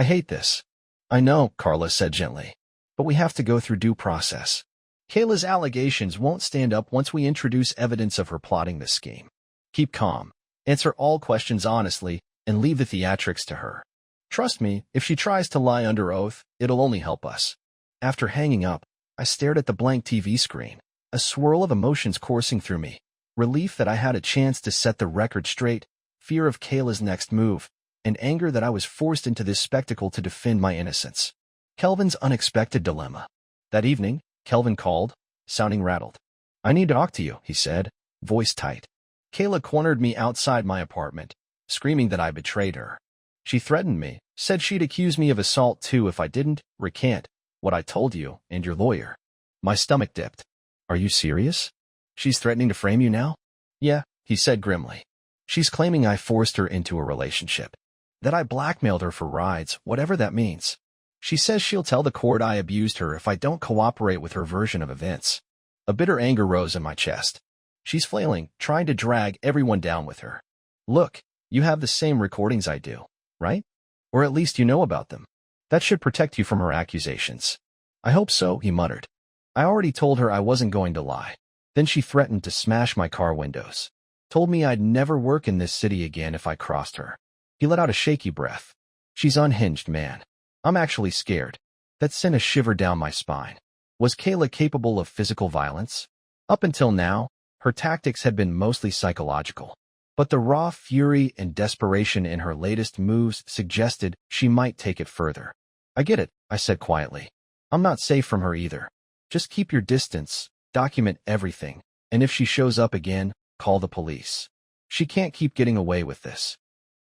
hate this. I know, Carla said gently. But we have to go through due process. Kayla's allegations won't stand up once we introduce evidence of her plotting this scheme. Keep calm. Answer all questions honestly, and leave the theatrics to her. Trust me, if she tries to lie under oath, it'll only help us. After hanging up, I stared at the blank TV screen, a swirl of emotions coursing through me. Relief that I had a chance to set the record straight, fear of Kayla's next move, and anger that I was forced into this spectacle to defend my innocence. Kelvin's unexpected dilemma. That evening, Kelvin called, sounding rattled. I need to talk to you, he said, voice tight. Kayla cornered me outside my apartment, screaming that I betrayed her. She threatened me, said she'd accuse me of assault too if I didn't recant what I told you and your lawyer. My stomach dipped. Are you serious? She's threatening to frame you now? Yeah, he said grimly. She's claiming I forced her into a relationship. That I blackmailed her for rides, whatever that means. She says she'll tell the court I abused her if I don't cooperate with her version of events. A bitter anger rose in my chest. She's flailing, trying to drag everyone down with her. Look, you have the same recordings I do, right? Or at least you know about them. That should protect you from her accusations. I hope so, he muttered. I already told her I wasn't going to lie. Then she threatened to smash my car windows. Told me I'd never work in this city again if I crossed her. He let out a shaky breath. She's unhinged, man. I'm actually scared. That sent a shiver down my spine. Was Kayla capable of physical violence? Up until now, her tactics had been mostly psychological. But the raw fury and desperation in her latest moves suggested she might take it further. I get it, I said quietly. I'm not safe from her either. Just keep your distance, document everything, and if she shows up again, call the police. She can't keep getting away with this.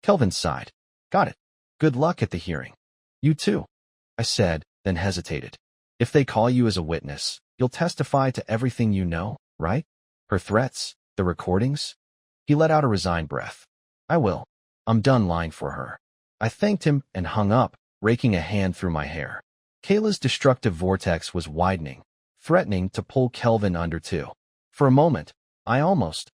Kelvin sighed. Got it. Good luck at the hearing. You too, I said, then hesitated. If they call you as a witness, you'll testify to everything you know, right? Her threats, the recordings? He let out a resigned breath. I will. I'm done lying for her. I thanked him and hung up, raking a hand through my hair. Kayla's destructive vortex was widening, threatening to pull Kelvin under too. For a moment, I almost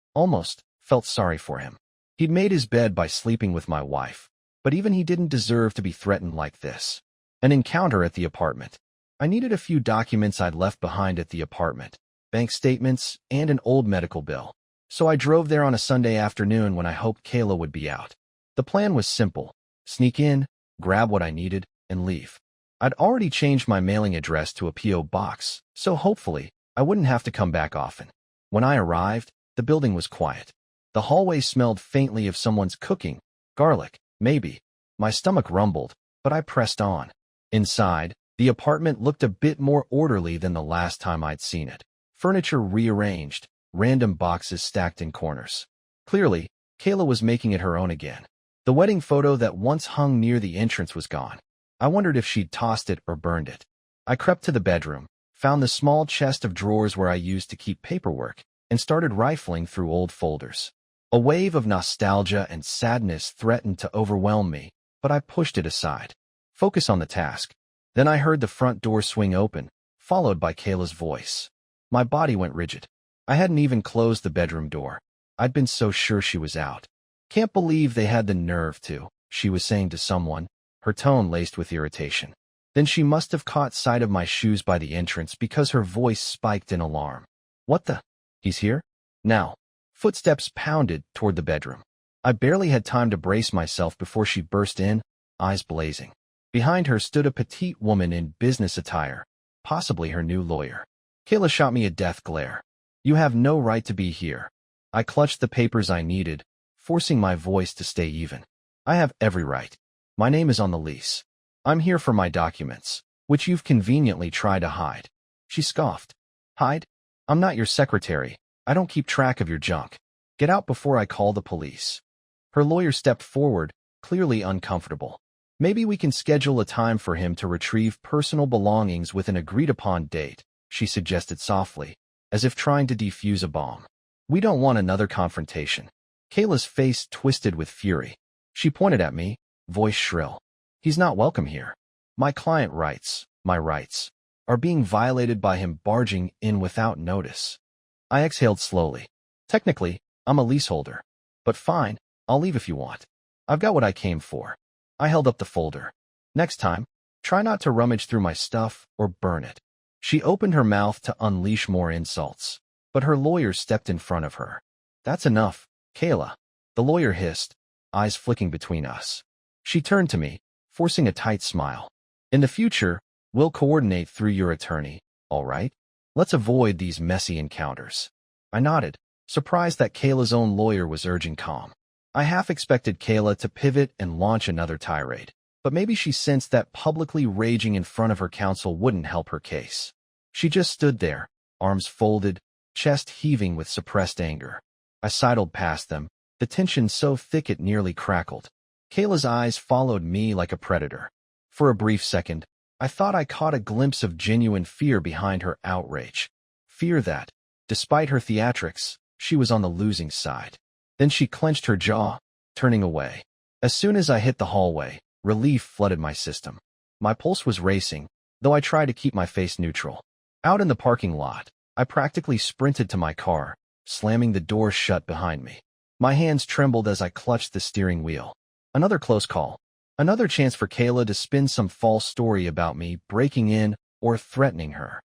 felt sorry for him. He'd made his bed by sleeping with my wife, but even he didn't deserve to be threatened like this. An encounter at the apartment. I needed a few documents I'd left behind at the apartment, bank statements, and an old medical bill. So I drove there on a Sunday afternoon when I hoped Kayla would be out. The plan was simple. Sneak in, grab what I needed, and leave. I'd already changed my mailing address to a P.O. box, so hopefully, I wouldn't have to come back often. When I arrived, the building was quiet. The hallway smelled faintly of someone's cooking, garlic, maybe. My stomach rumbled, but I pressed on. Inside, the apartment looked a bit more orderly than the last time I'd seen it. Furniture rearranged, random boxes stacked in corners. Clearly, Kayla was making it her own again. The wedding photo that once hung near the entrance was gone. I wondered if she'd tossed it or burned it. I crept to the bedroom, found the small chest of drawers where I used to keep paperwork, and started rifling through old folders. A wave of nostalgia and sadness threatened to overwhelm me, but I pushed it aside. Focus on the task. Then I heard the front door swing open, followed by Kayla's voice. My body went rigid. I hadn't even closed the bedroom door. I'd been so sure she was out. Can't believe they had the nerve to, she was saying to someone, her tone laced with irritation. Then she must have caught sight of my shoes by the entrance because her voice spiked in alarm. What the? He's here? Now. Footsteps pounded toward the bedroom. I barely had time to brace myself before she burst in, eyes blazing. Behind her stood a petite woman in business attire, possibly her new lawyer. Kayla shot me a death glare. You have no right to be here. I clutched the papers I needed, forcing my voice to stay even. I have every right. My name is on the lease. I'm here for my documents, which you've conveniently tried to hide. She scoffed. Hide? I'm not your secretary. I don't keep track of your junk. Get out before I call the police. Her lawyer stepped forward, clearly uncomfortable. Maybe we can schedule a time for him to retrieve personal belongings with an agreed-upon date, she suggested softly, as if trying to defuse a bomb. We don't want another confrontation. Kayla's face twisted with fury. She pointed at me, voice shrill. He's not welcome here. My client rights, my rights, are being violated by him barging in without notice. I exhaled slowly. Technically, I'm a leaseholder. But fine, I'll leave if you want. I've got what I came for. I held up the folder. Next time, try not to rummage through my stuff or burn it. She opened her mouth to unleash more insults, but her lawyer stepped in front of her. That's enough, Kayla, the lawyer hissed, eyes flicking between us. She turned to me, forcing a tight smile. In the future, we'll coordinate through your attorney, all right? Let's avoid these messy encounters. I nodded, surprised that Kayla's own lawyer was urging calm. I half expected Kayla to pivot and launch another tirade, but maybe she sensed that publicly raging in front of her counsel wouldn't help her case. She just stood there, arms folded, chest heaving with suppressed anger. I sidled past them, the tension so thick it nearly crackled. Kayla's eyes followed me like a predator. For a brief second, I thought I caught a glimpse of genuine fear behind her outrage. Fear that, despite her theatrics, she was on the losing side. Then she clenched her jaw, turning away. As soon as I hit the hallway, relief flooded my system. My pulse was racing, though I tried to keep my face neutral. Out in the parking lot, I practically sprinted to my car, slamming the door shut behind me. My hands trembled as I clutched the steering wheel. Another close call. Another chance for Kayla to spin some false story about me breaking in or threatening her.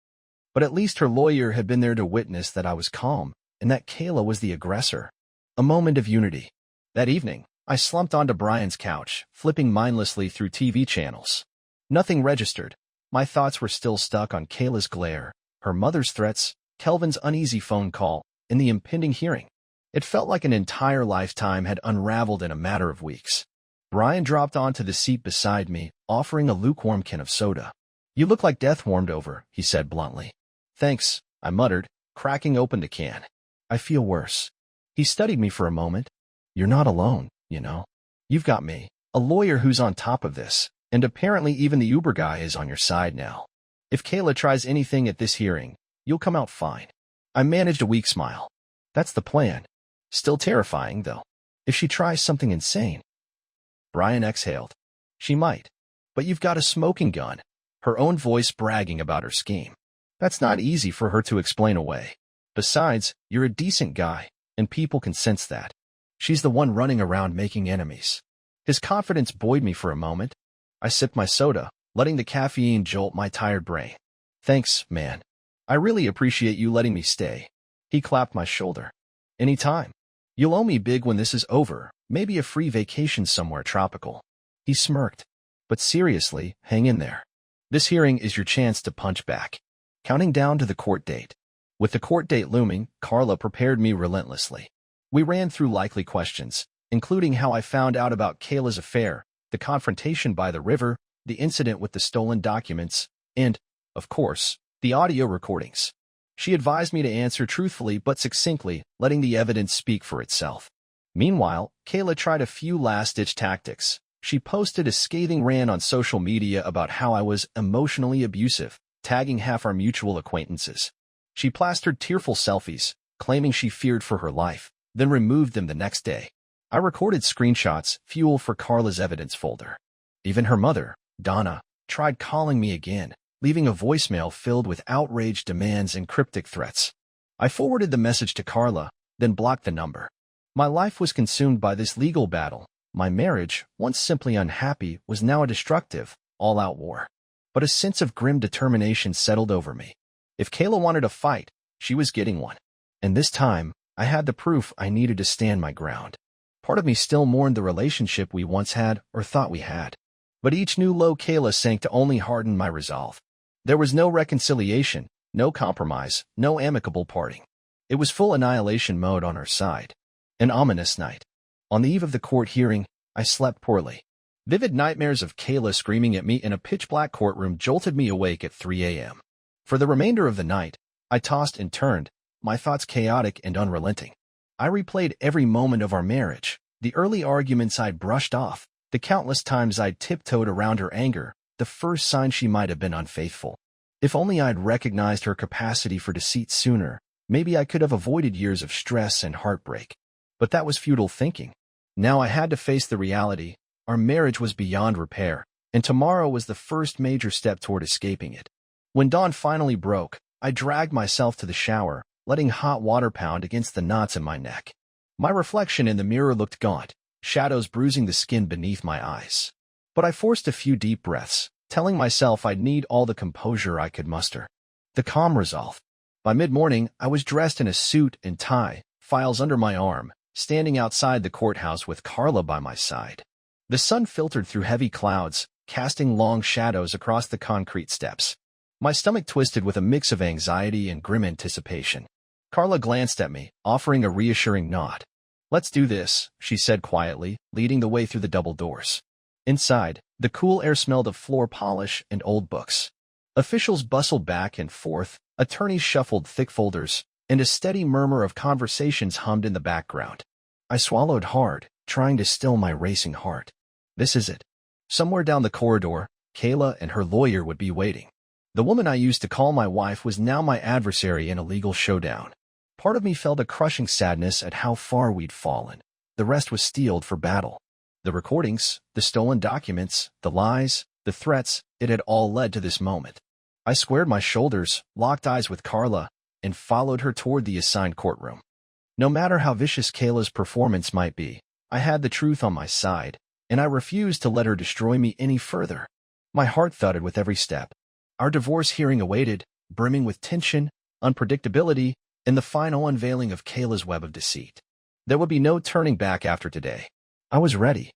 But at least her lawyer had been there to witness that I was calm and that Kayla was the aggressor. A moment of unity. That evening, I slumped onto Brian's couch, flipping mindlessly through TV channels. Nothing registered. My thoughts were still stuck on Kayla's glare, her mother's threats, Kelvin's uneasy phone call, and the impending hearing. It felt like an entire lifetime had unraveled in a matter of weeks. Brian dropped onto the seat beside me, offering a lukewarm can of soda. "You look like death warmed over," he said bluntly. "Thanks," I muttered, cracking open the can. "I feel worse." He studied me for a moment. "You're not alone, you know. You've got me, a lawyer who's on top of this, and apparently even the Uber guy is on your side now. If Kayla tries anything at this hearing, you'll come out fine." I managed a weak smile. "That's the plan. Still terrifying, though. If she tries something insane." Brian exhaled. "She might. But you've got a smoking gun," her own voice bragging about her scheme. "That's not easy for her to explain away. Besides, you're a decent guy, and people can sense that. She's the one running around making enemies." His confidence buoyed me for a moment. I sipped my soda, letting the caffeine jolt my tired brain. "Thanks, man. I really appreciate you letting me stay." He clapped my shoulder. "Anytime. You'll owe me big when this is over, maybe a free vacation somewhere tropical." He smirked. "But seriously, hang in there. This hearing is your chance to punch back." Counting down to the court date. With the court date looming, Carla prepared me relentlessly. We ran through likely questions, including how I found out about Kayla's affair, the confrontation by the river, the incident with the stolen documents, and, of course, the audio recordings. She advised me to answer truthfully but succinctly, letting the evidence speak for itself. Meanwhile, Kayla tried a few last-ditch tactics. She posted a scathing rant on social media about how I was emotionally abusive, tagging half our mutual acquaintances. She plastered tearful selfies, claiming she feared for her life, then removed them the next day. I recorded screenshots, fuel for Carla's evidence folder. Even her mother, Donna, tried calling me again, leaving a voicemail filled with outraged demands and cryptic threats. I forwarded the message to Carla, then blocked the number. My life was consumed by this legal battle. My marriage, once simply unhappy, was now a destructive, all-out war. But a sense of grim determination settled over me. If Kayla wanted a fight, she was getting one. And this time, I had the proof I needed to stand my ground. Part of me still mourned the relationship we once had or thought we had. But each new low Kayla sank to only harden my resolve. There was no reconciliation, no compromise, no amicable parting. It was full annihilation mode on her side. An ominous night. On the eve of the court hearing, I slept poorly. Vivid nightmares of Kayla screaming at me in a pitch-black courtroom jolted me awake at 3 a.m. For the remainder of the night, I tossed and turned, my thoughts chaotic and unrelenting. I replayed every moment of our marriage, the early arguments I'd brushed off, the countless times I'd tiptoed around her anger, the first sign she might have been unfaithful. If only I'd recognized her capacity for deceit sooner, maybe I could have avoided years of stress and heartbreak. But that was futile thinking. Now I had to face the reality. Our marriage was beyond repair, and tomorrow was the first major step toward escaping it. When dawn finally broke, I dragged myself to the shower, letting hot water pound against the knots in my neck. My reflection in the mirror looked gaunt, shadows bruising the skin beneath my eyes. But I forced a few deep breaths, telling myself I'd need all the composure I could muster. The calm resolve. By mid-morning, I was dressed in a suit and tie, files under my arm, standing outside the courthouse with Carla by my side. The sun filtered through heavy clouds, casting long shadows across the concrete steps. My stomach twisted with a mix of anxiety and grim anticipation. Carla glanced at me, offering a reassuring nod. "Let's do this," she said quietly, leading the way through the double doors. Inside, the cool air smelled of floor polish and old books. Officials bustled back and forth, attorneys shuffled thick folders, and a steady murmur of conversations hummed in the background. I swallowed hard, trying to still my racing heart. This is it. Somewhere down the corridor, Kayla and her lawyer would be waiting. The woman I used to call my wife was now my adversary in a legal showdown. Part of me felt a crushing sadness at how far we'd fallen. The rest was steeled for battle. The recordings, the stolen documents, the lies, the threats, it had all led to this moment. I squared my shoulders, locked eyes with Carla, and followed her toward the assigned courtroom. No matter how vicious Kayla's performance might be, I had the truth on my side, and I refused to let her destroy me any further. My heart thudded with every step. Our divorce hearing awaited, brimming with tension, unpredictability, and the final unveiling of Kayla's web of deceit. There would be no turning back after today. I was ready.